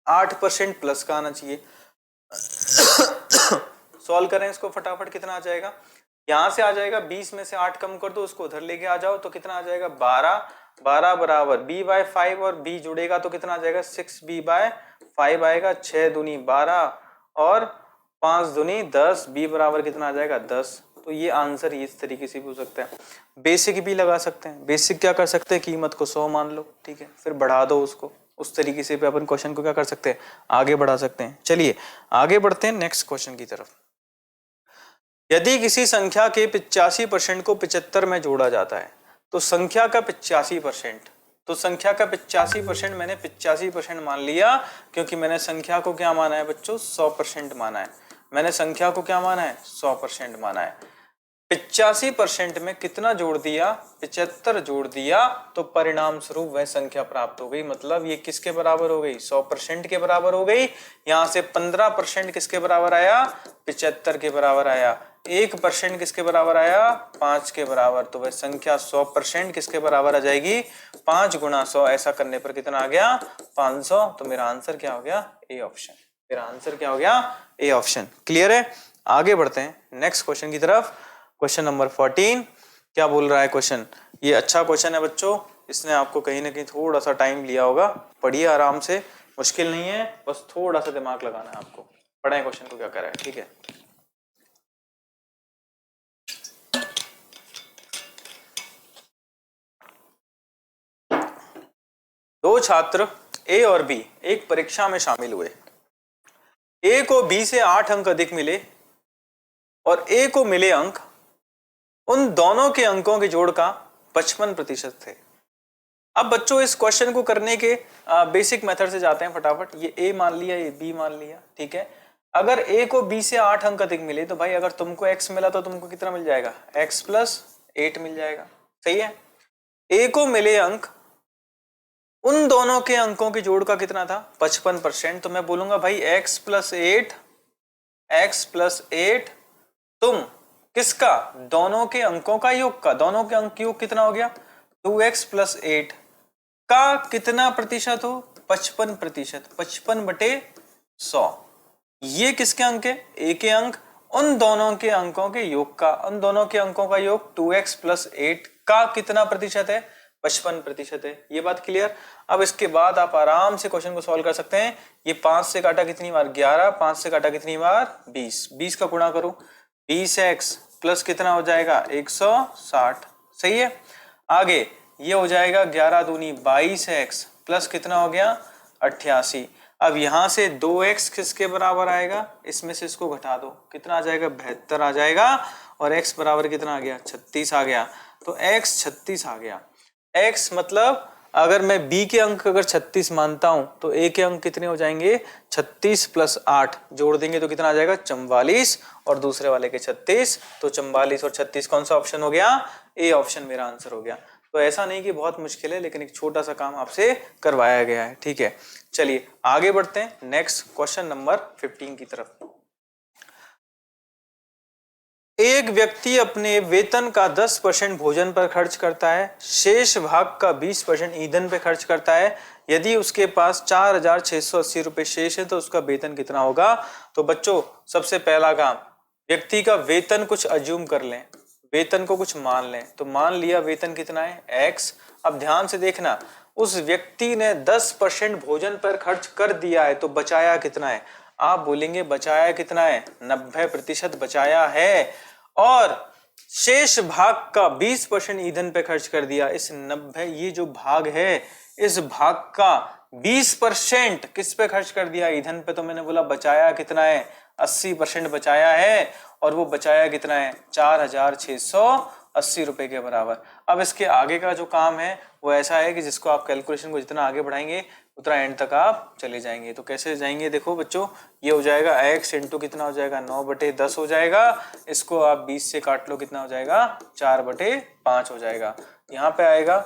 8% प्लस का आना चाहिए। सॉल्व करें इसको फटाफट, कितना आ जाएगा, यहां से आ जाएगा 20 में से 8 कम कर दो, उसको उधर लेके आ जाओ, तो कितना आ जाएगा 12, 12 बराबर b/5, और b जुड़ेगा तो कितना आ जाएगा 6b/5 आएगा, 6 दूनी 12 और 5 दूनी 10, b बराबर कितना आ जाएगा 10। तो ये आंसर इस तरीके से भी हो सकता है। बेसिक भी लगा सकते हैं, बेसिक क्या कर सकते हैं, कीमत को 100 मान लो, ठीक है, फिर बढ़ा दो उसको, उस तरीके से भी अपन क्वेश्चन को क्या कर सकते हैं, आगे बढ़ा सकते हैं। चलिए आगे बढ़ते हैं नेक्स्ट क्वेश्चन की तरफ। यदि किसी संख्या के 85% को 75 में जोड़ा जाता है, तो संख्या का 85%, तो संख्या का 85% मैंने 85% मान लिया, क्योंकि मैंने संख्या को क्या माना है बच्चों, 100% माना है, मैंने संख्या को क्या माना है, 100% माना है। 85% में कितना जोड़ दिया, 75 जोड़ दिया, तो परिणाम स्वरूप वह संख्या प्राप्त हो गई। मतलब ये किसके बराबर हो गई, 100% के बराबर हो गई। यहां से 15% किसके बराबर आया, 75 के बराबर आया। 1% किसके बराबर आया, 5 के बराबर। तो वह संख्या 100% किसके बराबर आ जाएगी, 5 गुणा 100। ऐसा करने पर कितना आ गया, 500। तो मेरा आंसर क्या हो गया, ए ऑप्शन। मेरा आंसर क्या हो गया, ए ऑप्शन। क्लियर है, आगे बढ़ते हैं नेक्स्ट क्वेश्चन की तरफ। क्वेश्चन नंबर 14 क्या बोल रहा है क्वेश्चन, ये अच्छा क्वेश्चन है बच्चों, इसने आपको कहीं ना कहीं थोड़ा सा टाइम लिया होगा, पढ़िए आराम से, मुश्किल नहीं है, बस थोड़ा सा दिमाग लगाना है आपको। पढ़ें क्वेश्चन को क्या कर रहा है, ठीक है। दो छात्र ए और बी एक परीक्षा में शामिल हुए। ए को बी से 8 अंक अधिक मिले और ए को मिले अंक उन दोनों के अंकों के जोड़ का 55% थे। अब बच्चों इस क्वेश्चन को करने के बेसिक मेथड से जाते हैं फटाफट। ये ए मान लिया, ये बी मान लिया, ठीक है। अगर ए को बी से 8 अंक अधिक मिले, तो भाई अगर तुमको एक्स मिला तो तुमको कितना मिल जाएगा, x + 8 मिल जाएगा, सही है। ए को मिले अंक उन दोनों के अंकों के जोड़ का कितना था, 55%। तो मैं बोलूंगा भाई x + 8 तुम किसका, दोनों के अंकों का योग का, दोनों के अंक योग कितना हो गया, 2x + 8 का कितना प्रतिशत हो, 55%, 55/100। ये किसके अंक है, ए के अंक, उन दोनों के अंकों के योग का, उन दोनों के अंकों का योग 2x + 8 का कितना प्रतिशत है, 55% है। ये बात क्लियर। अब इसके बाद आप आराम से क्वेश्चन को सॉल्व कर सकते हैं। ये 5 से काटा कितनी बार 11, 5 से काटा कितनी बार 20, 20 का गुणा करो 20x प्लस कितना हो जाएगा 160। सही है। आगे ये हो जाएगा 11 दूनी 22x प्लस कितना हो गया 88। अब यहां से 2x किसके बराबर आएगा, इसमें से इसको घटा दो कितना आ जाएगा 72 आ जाएगा, और x बराबर कितना आ गया 36 आ गया। तो x 36 आ गया। x मतलब अगर मैं b के अंक अगर 36 मानता हूं तो a के अंक कितने हो जाएंगे 36 प्लस 8 जोड़ देंगे तो कितना आ जाएगा 44, और दूसरे वाले के 36, तो 44 और 36 कौन सा ऑप्शन हो गया, ए ऑप्शन मेरा आंसर हो गया। तो ऐसा नहीं कि बहुत मुश्किल है, लेकिन एक छोटा सा काम आपसे करवाया गया है। ठीक है, चलिए आगे बढ़ते हैं नेक्स्ट क्वेश्चन नंबर 15 की तरफ। एक व्यक्ति अपने वेतन का 10% भोजन पर खर्च करता है, शेष भाग का 20% ईंधन पे खर्च करता है। यदि उसके पास 4,680 रुपए शेष है तो उसका वेतन कितना होगा। तो बच्चों सबसे पहला काम, व्यक्ति का वेतन कुछ अज्यूम कर लें, वेतन को कुछ मान लें। तो मान लिया वेतन कितना है x। अब ध्यान से देखना, उस व्यक्ति ने 10% भोजन पर खर्च कर दिया है तो बचाया कितना है। आप बोलेंगे बचाया कितना है 90% बचाया है, और शेष भाग का 20% ईंधन पे खर्च कर दिया। इस 90 ये जो भाग है इस भाग का 20% किस पे खर्च कर दिया ईंधन पे। तो मैंने बोला बचाया कितना है 80% बचाया है, और वो बचाया कितना है 4,680 रुपए के बराबर। अब इसके आगे का जो काम है वो ऐसा है कि जिसको आप कैलकुलेशन को जितना आगे बढ़ाएंगे उतना एंड तक आप चले जाएंगे। तो कैसे जाएंगे देखो बच्चों, ये हो जाएगा x इंटू कितना हो जाएगा 9/10 हो जाएगा। इसको आप 20 से काट लो कितना हो जाएगा 4/5 हो जाएगा। यहाँ पे आएगा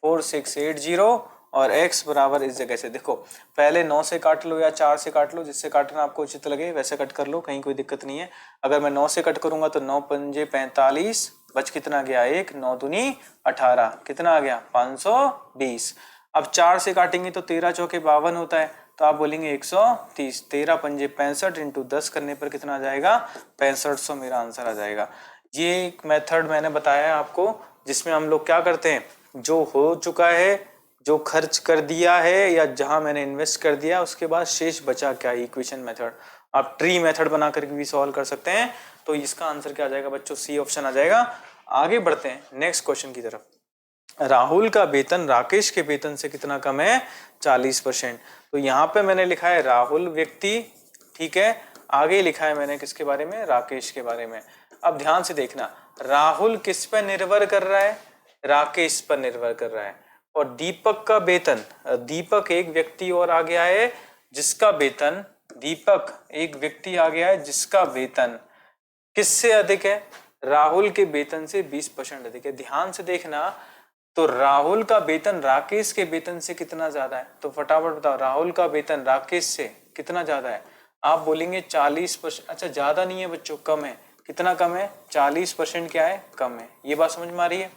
4680, और x बराबर इस जगह से देखो पहले 9 से काट लो या 4 से काट लो, जिससे काटना आपको उचित लगे वैसे कट कर लो, कहीं कोई दिक्कत नहीं है। अगर मैं 9 से कट करूंगा तो 9 पंजे 45, बच कितना गया 1, 9 दूनी 18, कितना आ गया 520। अब 4 से काटेंगे तो 13 चौके 52 होता है, तो आप बोलेंगे 130, 13 पंजे 65 इंटू 10 करने पर कितना आ जाएगा 6500 मेरा आंसर आ जाएगा। ये एक मेथड मैंने बताया है आपको, जिसमें हम लोग क्या करते हैं, जो हो चुका है, जो खर्च कर दिया है या जहां मैंने इन्वेस्ट कर दिया उसके बाद शेष बचा क्या, इक्वेशन मेथड। आप ट्री मेथड बना करके भी सॉल्व कर सकते हैं। तो इसका आंसर क्या आ जाएगा बच्चों, सी ऑप्शन आ जाएगा। आगे बढ़ते हैं नेक्स्ट क्वेश्चन की तरफ। राहुल का वेतन राकेश के वेतन से कितना कम है 40%। तो यहाँ पे मैंने लिखा है राहुल व्यक्ति, ठीक है, आगे लिखा है मैंने किसके बारे में, राकेश के बारे में। अब ध्यान से देखना, राहुल किस पर निर्भर कर रहा है, राकेश पर निर्भर कर रहा है। और दीपक का वेतन, दीपक एक व्यक्ति और आ गया है जिसका वेतन, दीपक एक व्यक्ति आ गया है जिसका वेतन किससे अधिक है, राहुल के वेतन से 20% अधिक है। ध्यान से देखना, तो राहुल का वेतन राकेश के वेतन से कितना ज्यादा है। तो फटाफट बताओ राहुल का वेतन राकेश से कितना ज्यादा है। आप बोलेंगे 40%। अच्छा ज्यादा नहीं है बच्चों, कम है। कितना कम है 40% क्या है, कम है। ये बात समझ में आ रही है।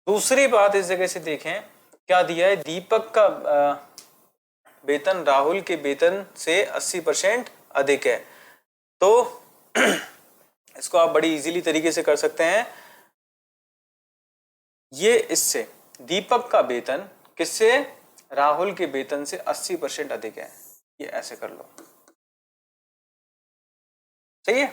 दूसरी बात इस जगह से देखें क्या दिया है, दीपक का वेतन राहुल के वेतन से 80% अधिक है। तो इसको आप बड़ी इजीली तरीके से कर सकते हैं। ये इससे दीपक का वेतन किससे, राहुल के वेतन से 80% अधिक है। ये ऐसे कर लो, सही है।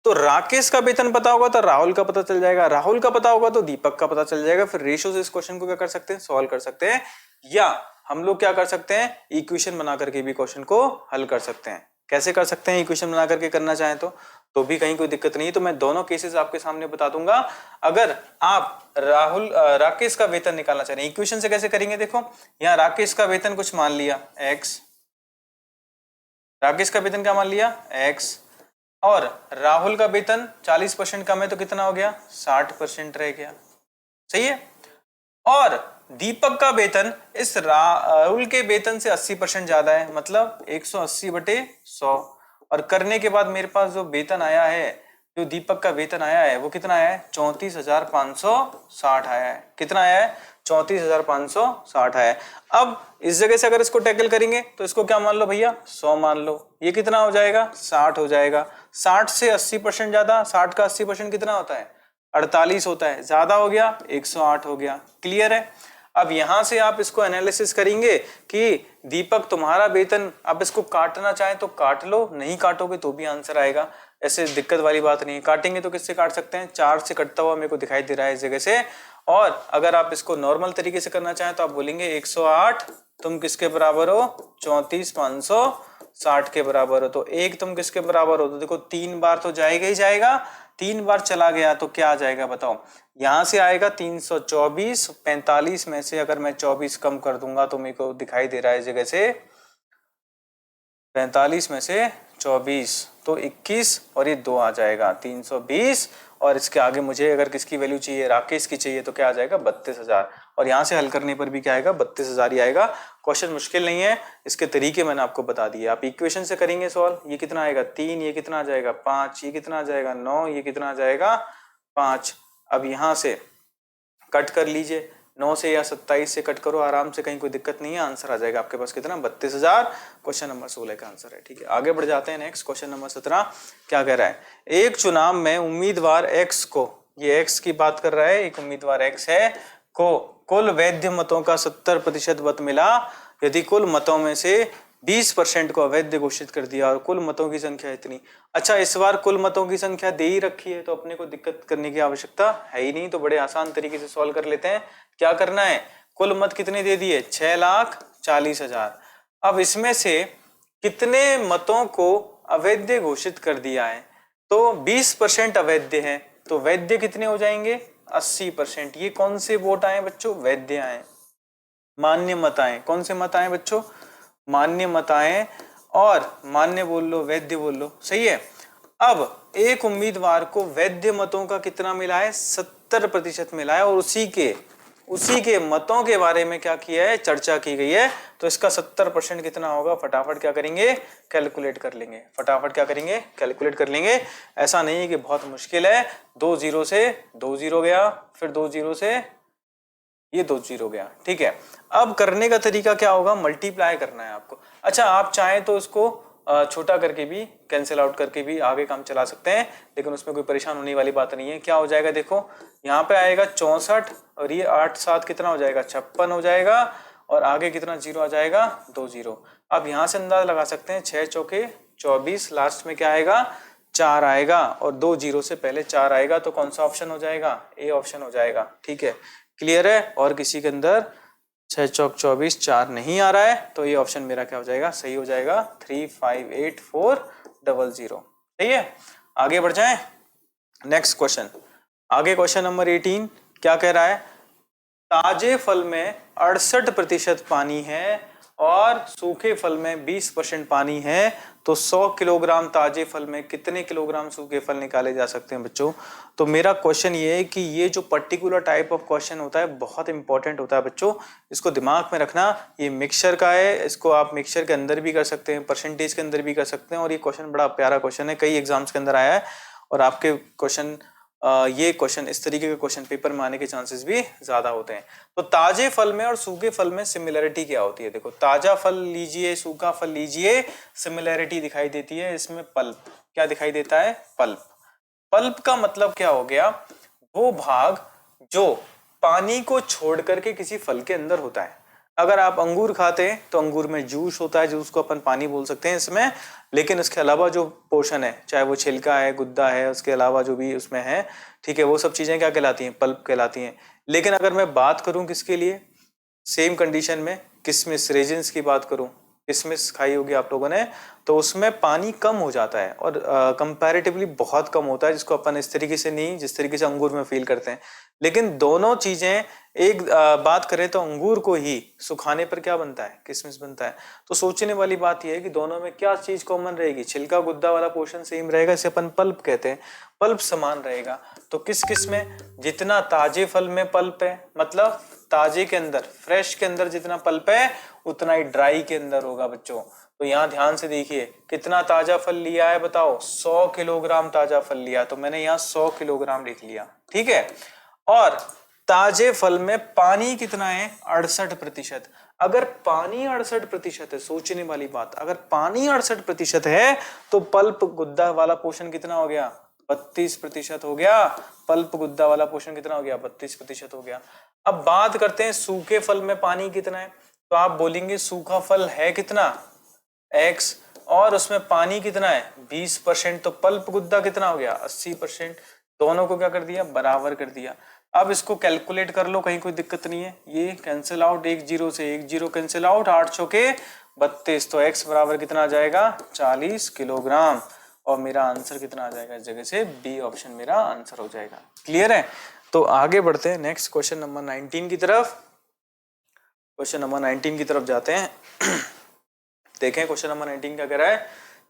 तो राकेश का वेतन पता होगा तो राहुल का पता चल जाएगा, राहुल का पता होगा तो दीपक का पता चल जाएगा। फिर रेशियो से इस क्वेश्चन को क्या कर सकते हैं, सॉल्व कर सकते हैं, या हम लोग क्या कर सकते हैं, इक्वेशन बना करके भी क्वेश्चन को हल कर सकते हैं। कैसे कर सकते हैं, इक्वेशन बना करके करना चाहें तो भी कहीं कोई दिक्कत नहीं है। तो मैं दोनों केसेस आपके सामने बता दूंगा। अगर आप राकेश का वेतन निकालना चाह रहे हैं, इक्वेशन से कैसे करेंगे, देखो यहाँ राकेश का वेतन कुछ मान लिया x, राकेश का वेतन क्या मान लिया x, और राहुल का वेतन 40% कम है तो कितना हो गया 60% रह गया, सही है। और दीपक का वेतन इस राहुल के वेतन से 80% ज्यादा है, मतलब 180/100। और करने के बाद मेरे पास जो वेतन आया है, जो दीपक का वेतन आया है वो कितना आया है 34,560 आया है। कितना आया है 34,560 आया है। अब इस जगह से अगर इसको टैकल करेंगे तो इसको क्या मान लो भैया 100 मान लो। ये कितना हो जाएगा 60 हो जाएगा। 60 से 80% ज्यादा, 60 का 80% कितना होता है 48 होता है, ज्यादा हो गया 108 हो गया। क्लियर है। अब यहां से आप इसको एनालिसिस करेंगे कि दीपक तुम्हारा वेतन, आप इसको काटना चाहें तो काट लो, नहीं काटोगे तो भी आंसर आएगा, ऐसे दिक्कत वाली बात नहीं है। काटेंगे तो किससे काट सकते हैं, 4 से कटता हुआ मेरे को दिखाई दे रहा है इस जगह से। और अगर आप इसको नॉर्मल तरीके से करना चाहें तो आप बोलेंगे 108 तुम किसके बराबर हो, 34,560 के बराबर हो। तो एक तुम किसके बराबर हो, तो देखो 3 बार तो जाएगा ही जाएगा, 3 बार चला गया तो क्या आ जाएगा बताओ, यहां से आएगा 324, 45 में से अगर मैं 24 कम कर दूंगा तो मेरे को दिखाई दे रहा है इस जगह से 45 में से 24 तो 21 और ये 2 आ जाएगा 320। और इसके आगे मुझे अगर किसकी वैल्यू चाहिए, राकेश की चाहिए, तो क्या आ जाएगा 32,000। और यहाँ से हल करने पर भी क्या आएगा 32,000 ही आएगा। क्वेश्चन मुश्किल नहीं है, इसके तरीके मैंने आपको बता दिए। आप इक्वेशन से करेंगे सॉल्व, ये कितना आएगा 3, ये कितना आ जाएगा 5, ये कितना आ जाएगा 9, ये कितना आ जाएगा 5। अब यहाँ से कट कर लीजिए, 9 से या 27 से कट करो आराम से, कहीं कोई दिक्कत नहीं है, आंसर आ जाएगा आपके पास कितना 32,000। क्वेश्चन नंबर 16 का आंसर है। ठीक है, आगे बढ़ जाते हैं। नेक्स्ट क्वेश्चन नंबर 17 क्या कह रहा है, एक चुनाव में उम्मीदवार एक्स को, ये एक्स की बात कर रहा है, एक उम्मीदवार एक्स है को कुल वैध मतों का 70% मत मिला, यदि कुल मतों में से 20% को अवैध घोषित कर दिया और कुल मतों की संख्या इतनी। अच्छा, इस बार कुल मतों की संख्या दे ही रखी है तो अपने को दिक्कत करने की आवश्यकता है ही नहीं, तो बड़े आसान तरीके से सॉल्व कर लेते हैं। क्या करना है, कुल मत कितने दे दिए 6,40,000। अब इसमें से कितने मतों को अवैध घोषित कर दिया है, तो 20% अवैध है, तो वैध कितने हो जाएंगे 80%। ये कौन से वोट आए बच्चों, वैध आए, मान्य मत आए। कौन से मत आए बच्चों, मान्य मत आए। और मान्य बोल लो, वैध बोल लो, सही है। अब एक उम्मीदवार को वैध मतों का कितना मिला है 70% मिला है, और उसी के मतों के बारे में क्या किया है, चर्चा की गई है। तो इसका 70% कितना होगा, फटाफट क्या करेंगे, कैलकुलेट कर लेंगे। फटाफट क्या करेंगे, कैलकुलेट कर लेंगे। ऐसा नहीं है कि बहुत मुश्किल है, 2 0 से 2 0 गया, फिर 2 0 से ये 2 0 गया। ठीक है, अब करने का तरीका क्या होगा, मल्टीप्लाई करना है आपको। अच्छा, आप चाहें तो इसको छोटा करके भी, कैंसिल आउट करके भी आगे काम चला सकते हैं, लेकिन उसमें कोई परेशान होने वाली बात नहीं है। क्या हो जाएगा देखो, यहाँ पे आएगा 64 और ये 8 7 कितना हो जाएगा 56 हो जाएगा, और आगे कितना 0 आ जाएगा 2 0। अब यहाँ से अंदाज लगा सकते हैं 6 चौके 24, लास्ट में क्या आएगा 4 आएगा, और 2 0 से पहले 4 आएगा, तो कौन सा ऑप्शन हो जाएगा, ए ऑप्शन हो जाएगा। ठीक है, क्लियर है। और किसी के अंदर 6 चौक 24 4 नहीं आ रहा है, तो ये ऑप्शन मेरा क्या हो जाएगा, सही हो जाएगा 358400। सही है, आगे बढ़ जाएं। नेक्स्ट क्वेश्चन, आगे क्वेश्चन नंबर 18 क्या कह रहा है, ताजे फल में 68% पानी है और सूखे फल में 20% पानी है, तो 100 किलोग्राम ताजे फल में कितने किलोग्राम सूखे फल निकाले जा सकते हैं बच्चों। तो मेरा क्वेश्चन ये है कि ये जो पर्टिकुलर टाइप ऑफ क्वेश्चन होता है बहुत इंपॉर्टेंट होता है बच्चों, इसको दिमाग में रखना। ये मिक्सचर का है, इसको आप मिक्सचर के अंदर भी कर सकते हैं, परसेंटेज के अंदर भी कर सकते हैं, और ये क्वेश्चन बड़ा प्यारा क्वेश्चन है, कई एग्जाम्स के अंदर आया है, और आपके क्वेश्चन ये क्वेश्चन इस तरीके के क्वेश्चन पेपर में आने के चांसेस भी ज्यादा होते हैं। तो ताजे फल में और सूखे फल में सिमिलरिटी क्या होती है, देखो ताजा फल लीजिए, सूखा फल लीजिए, सिमिलरिटी दिखाई देती है इसमें पल्प। क्या दिखाई देता है, पल्प। पल्प का मतलब क्या हो गया, वो भाग जो पानी को छोड़ करके किसी फल के अंदर होता है। अगर आप अंगूर खाते हैं तो अंगूर में जूस होता है, जूस को अपन पानी बोल सकते हैं इसमें, लेकिन इसके अलावा जो पोर्शन है, चाहे वो छिलका है, गुद्दा है, उसके अलावा जो भी उसमें है, ठीक है, वो सब चीजें क्या कहलाती हैं, पल्प कहलाती हैं। लेकिन अगर मैं बात करूं किसके लिए, सेम कंडीशन में किशमिश रेजिन्स की बात करूं, किशमिश खाई होगी आप लोगों ने, तो उसमें पानी कम हो जाता है, और कंपैरेटिवली बहुत कम होता है, जिसको अपन इस तरीके से नहीं, जिस तरीके से अंगूर में फील करते हैं। लेकिन दोनों चीजें एक बात करें तो अंगूर को ही सुखाने पर क्या बनता है, किशमिश बनता है। तो सोचने वाली बात यह है कि दोनों में क्या चीज कॉमन रहेगी, छिलका गुद्दा वाला पोर्शन सेम रहेगा, इसे अपन पल्प कहते हैं, पल्प समान रहेगा। तो किस किस में, जितना ताजे फल में पल्प है, मतलब ताजे के अंदर, फ्रेश के अंदर जितना पल्प है उतना ही ड्राई के अंदर होगा बच्चों। तो यहाँ ध्यान से देखिए, कितना ताजा फल लिया है बताओ, 100 किलोग्राम ताजा फल लिया, तो मैंने यहाँ 100 किलोग्राम लिख लिया। ठीक है, और ताजे फल में पानी कितना है 68%। अगर पानी 68% है, सोचने वाली बात, अगर पानी 68% है तो पल्प गुद्दा वाला पोर्शन कितना हो गया, 32% हो गया। पल्प गुद्दा वाला पोर्शन कितना हो गया, 32% हो गया। अब बात करते हैं सूखे फल में पानी कितना है, तो आप बोलेंगे सूखा फल है कितना x, और उसमें पानी कितना है 20%, तो पल्प गुद्दा कितना हो गया 80%। दोनों को क्या कर दिया बराबर कर दिया। अब इसको कैलकुलेट कर लो, कहीं कोई दिक्कत नहीं है। ये कैंसिल आउट, एक जीरो से एक जीरो कैंसिल आउट, 8 चौके 32, तो x बराबर कितना आ जाएगा 40 किलोग्राम, और मेरा आंसर कितना आ जाएगा इस जगह से बी ऑप्शन मेरा आंसर हो जाएगा। क्लियर है? तो आगे बढ़ते हैं नेक्स्ट क्वेश्चन नंबर 19 की तरफ। क्वेश्चन नंबर 19 की तरफ जाते हैं। देखें क्वेश्चन नंबर 19 क्या कह रहा है,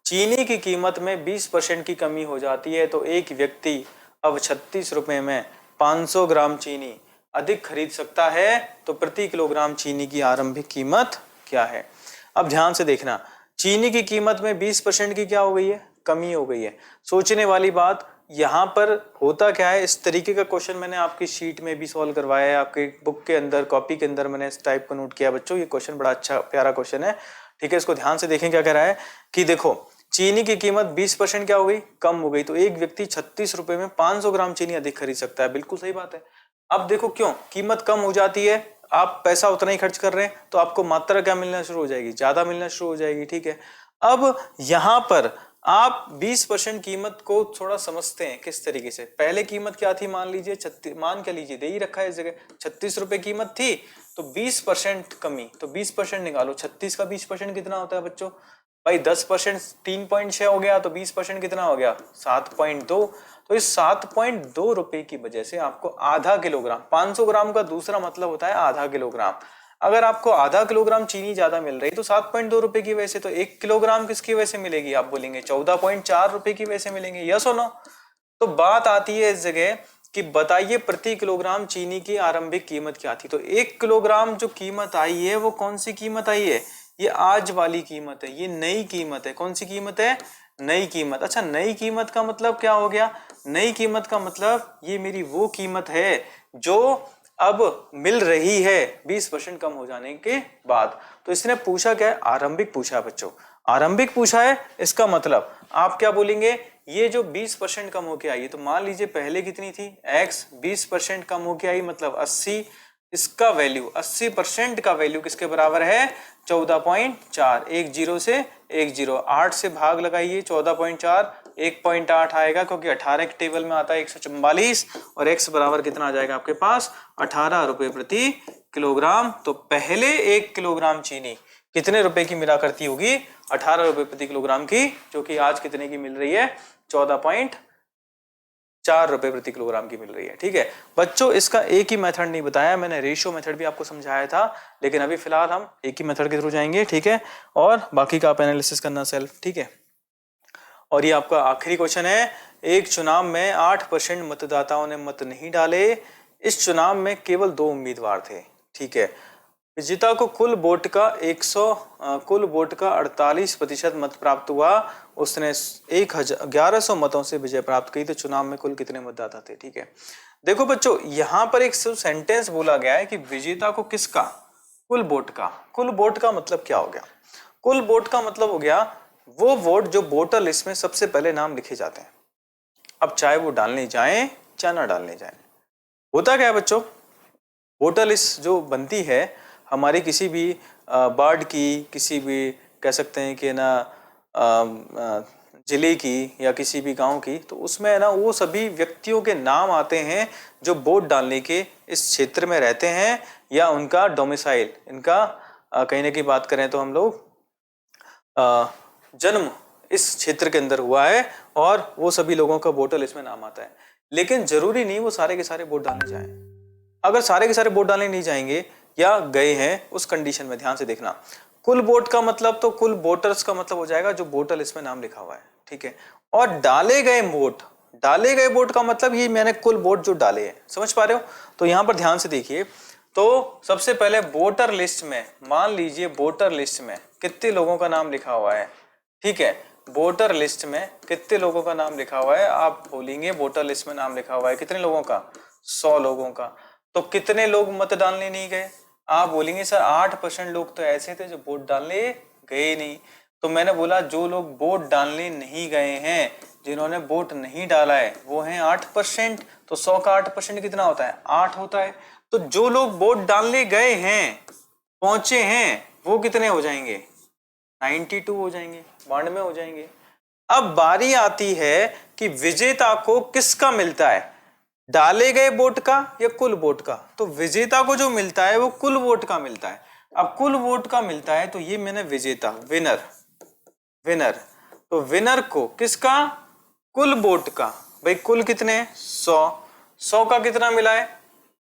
चीनी की कीमत में 20% की कमी हो जाती है तो एक व्यक्ति अब 36 रुपए में 500 ग्राम चीनी अधिक खरीद सकता है, तो प्रति किलोग्राम चीनी की आरंभिक कीमत क्या है। अब ध्यान से देखना, चीनी की कीमत में 20% की क्या हो गई है कमी हो गई है। सोचने वाली बात यहाँ पर होता क्या है, इस तरीके का क्वेश्चन मैंने आपकी शीट में भी सॉल्व करवाया है, आपके बुक के अंदर कॉपी के अंदर मैंने इस टाइप को नोट किया बच्चों। ये क्वेश्चन बड़ा अच्छा प्यारा क्वेश्चन है, ठीक है। इसको ध्यान से देखें क्या कह रहा है कि देखो चीनी की कीमत 20% क्या हो गई कम हो गई, तो एक व्यक्ति 36 रुपए में 500 ग्राम चीनी अधिक खरीद सकता है। बिल्कुल सही बात है। अब देखो क्यों कीमत कम हो जाती है, आप पैसा उतना ही खर्च कर रहे हैं तो आपको मात्रा क्या मिलना शुरू हो जाएगी, ज्यादा मिलना शुरू हो जाएगी, ठीक है। अब यहाँ पर आप 20% कीमत को थोड़ा समझते हैं किस तरीके से। पहले कीमत क्या थी मान लीजिए, मान क्या लीजिए दे ही रखा है इस जगह 36 रुपए कीमत थी, तो 20% कमी, तो 20% निकालो, 36 का 20% कितना होता है बच्चों भाई 10%, 3.6 हो गया, तो 20% कितना हो गया 7.2। तो इस 7.2 रुपए की वजह से आपको आधा किलोग्राम, 500 ग्राम का दूसरा मतलब होता है आधा किलोग्राम। अगर आपको आधा किलोग्राम चीनी ज्यादा मिल रही तो 7.2 रुपए की वजह से, तो 1 किलोग्राम किसकी वजह से मिलेगी, आप बोलेंगे 14.4 रुपए की वजह से मिलेंगे, यस और नो। तो बात आती है इस जगह कि बताइए प्रति किलोग्राम चीनी की आरंभिक कीमत क्या थी। तो 1 किलोग्राम जो कीमत आई है वो कौन सी कीमत आई है, ये आज वाली कीमत है, ये नई कीमत है। कौन सी कीमत है, नई कीमत। अच्छा नई कीमत का मतलब क्या हो गया, नई कीमत का मतलब ये मेरी वो कीमत है जो अब मिल रही है 20% कम हो जाने के बाद। तो इसने पूछा क्या है, आरंभिक पूछा है बच्चों, आरंभिक पूछा है। इसका मतलब आप क्या बोलेंगे, ये जो 20% कम होके आई है, तो मान लीजिए पहले कितनी थी x, 20% कम होके आई मतलब 80, इसका वैल्यू 80% का वैल्यू किसके बराबर है 14.4। एक जीरो से एक जीरो, 8 से भाग लगाइए 14.4, 1.8 आएगा क्योंकि 18 के टेबल में आता है 144, और x बराबर कितना आ जाएगा आपके पास 18 रुपए प्रति किलोग्राम। तो पहले 1 किलोग्राम चीनी कितने रुपए की मिला करती होगी 18 रुपए प्रति किलोग्राम की, जो कि आज कितने की मिल रही है 14.4 रुपए प्रति किलोग्राम की मिल रही है, ठीक है बच्चों। इसका एक ही मेथड नहीं बताया मैंने, रेशियो मेथड भी आपको समझाया था, लेकिन अभी फिलहाल हम एक ही मेथड के थ्रू जाएंगे, ठीक है। और बाकी का आप एनालिसिस करना सेल्फ, ठीक है। और ये आपका आखिरी क्वेश्चन है, एक चुनाव में 8% मतदाताओं ने मत नहीं डाले, इस चुनाव में केवल 2 उम्मीदवार थे, ठीक है। विजेता को कुल वोट का 48% मत प्राप्त हुआ, उसने 1100 मतों से विजय प्राप्त की, तो चुनाव में कुल कितने मतदाता थे, ठीक है। देखो बच्चों यहाँ पर एक सेंटेंस बोला गया है कि विजेता को किसका, कुल वोट का। कुल वोट का मतलब क्या हो गया, कुल वोट का मतलब हो गया वो वोट जो वोटर लिस्ट में सबसे पहले नाम लिखे जाते हैं। अब चाहे वो डालने जाएं चाहे ना डालने जाएं, होता क्या है बच्चों, वोटर लिस्ट जो बनती है हमारी किसी भी वार्ड की, किसी भी कह सकते हैं कि ना जिले की या किसी भी गांव की, तो उसमें है ना वो सभी व्यक्तियों के नाम आते हैं जो वोट डालने के इस क्षेत्र में रहते हैं, या उनका डोमिसाइल, इनका कहीं ना कहीं बात करें तो हम लोग जन्म इस क्षेत्र के अंदर हुआ है, और वो सभी लोगों का वोटर लिस्ट में नाम आता है। लेकिन जरूरी नहीं वो सारे के सारे वोट डालने जाएं। अगर सारे के सारे वोट डालने नहीं जाएंगे या गए हैं, उस कंडीशन में ध्यान से देखना, कुल वोट का मतलब तो कुल वोटर्स का मतलब हो जाएगा जो वोटर लिस्ट में नाम लिखा हुआ है, ठीक है। और डाले गए वोट, डाले गए वोट का मतलब ये मैंने कुल वोट जो डाले हैं, समझ पा रहे हो। तो यहां पर ध्यान से देखिए, तो सबसे पहले वोटर लिस्ट में, मान लीजिए वोटर लिस्ट में कितने लोगों का नाम लिखा हुआ है, ठीक है। वोटर लिस्ट में कितने लोगों का नाम लिखा हुआ है, आप बोलेंगे वोटर लिस्ट में नाम लिखा हुआ है कितने लोगों का, 100 लोगों का। तो कितने लोग मत डालने नहीं गए, आप बोलेंगे सर 8% लोग तो ऐसे थे जो वोट डालने गए नहीं। तो मैंने बोला जो लोग वोट डालने नहीं गए हैं, जिन्होंने वोट नहीं डाला है, वो हैं 8%। तो 100 का 8% कितना होता है, 8 होता है। तो जो लोग वोट डालने गए हैं, पहुंचे हैं, वो कितने हो जाएंगे? 92 हो जाएंगे, 92 हो जाएंगे। अब बारी आती है कि विजेता को किसका मिलता है, डाले गए वोट का या कुल वोट का? तो विजेता को जो मिलता है वो कुल वोट का मिलता है। अब कुल वोट का मिलता है तो ये मैंने विजेता, विनर, विनर, तो विनर को किसका? कुल वोट का। भाई कुल कितने? 100, 100 का कितना मिला है?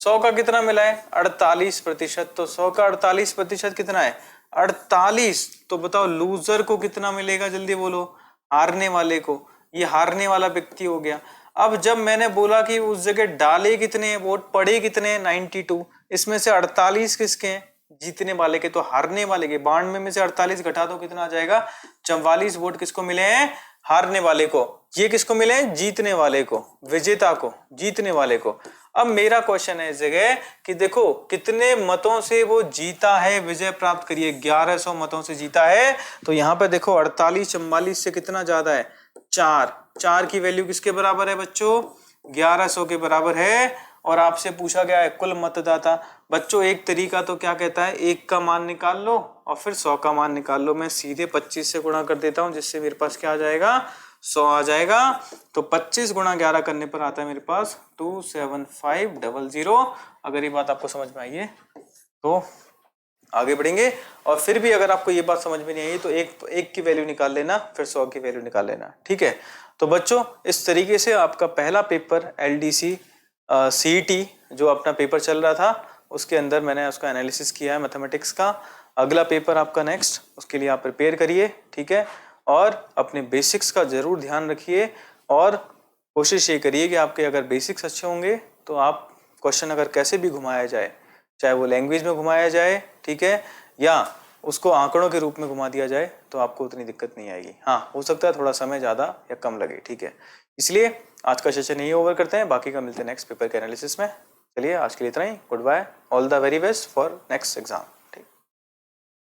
100 का कितना मिला है? 48%। तो 100 का 48% कितना है? 48। तो बताओ लूजर को कितना मिलेगा, जल्दी बोलो। हारने वाले को। ये हारने वाला व्यक्ति हो गया। अब जब मैंने बोला कि उस जगह डाले कितने वोट, पड़े कितने? 92। इसमें से 48 किसके हैं? जीतने वाले के। तो हारने वाले के 92 में से 48 घटा दो, कितना आ जाएगा? 44 वोट किसको मिले हैं? हारने वाले को। ये किसको मिले हैं? जीतने वाले को, विजेता को, जीतने वाले को। अब मेरा क्वेश्चन है इस जगह कि देखो कितने मतों से वो जीता है, विजय प्राप्त करिए। 1100 मतों से जीता है। तो यहाँ पे देखो 48 44 से कितना ज्यादा है? 4। 4 की वैल्यू किसके बराबर है बच्चों? 1100 के बराबर है। और आपसे पूछा गया है कुल मतदाता। बच्चों एक तरीका तो क्या कहता है, 1 का मान निकाल लो और फिर 100 का मान निकाल लो। मैं सीधे 25 से गुणा कर देता हूं, जिससे मेरे पास क्या आ जाएगा? 100 आ जाएगा। तो 25 गुणा 11 करने पर आता है मेरे पास 27500। अगर ये बात आपको समझ में आई है तो आगे बढ़ेंगे। और फिर भी अगर आपको ये बात समझ में नहीं आई तो एक की वैल्यू निकाल लेना, फिर 100 की वैल्यू निकाल लेना, ठीक है। तो बच्चों इस तरीके से आपका पहला पेपर LDC CET जो अपना पेपर चल रहा था उसके अंदर मैंने उसका एनालिसिस किया है मैथमेटिक्स का। अगला पेपर आपका नेक्स्ट, उसके लिए आप प्रिपेयर करिए, ठीक है। और अपने बेसिक्स का जरूर ध्यान रखिए और कोशिश ये करिए कि आपके अगर बेसिक्स अच्छे होंगे तो आप क्वेश्चन अगर कैसे भी घुमाया जाए, चाहे वो लैंग्वेज में घुमाया जाए, ठीक है, या उसको आंकड़ों के रूप में घुमा दिया जाए, तो आपको उतनी दिक्कत नहीं आएगी। हाँ हो सकता है थोड़ा समय ज़्यादा या कम लगे, ठीक है। इसलिए आज का सेशन यही ओवर करते हैं, बाकी का मिलते हैं नेक्स्ट पेपर के एनालिसिस में। चलिए आज के लिए इतना ही। Goodbye, all the very best for next exam.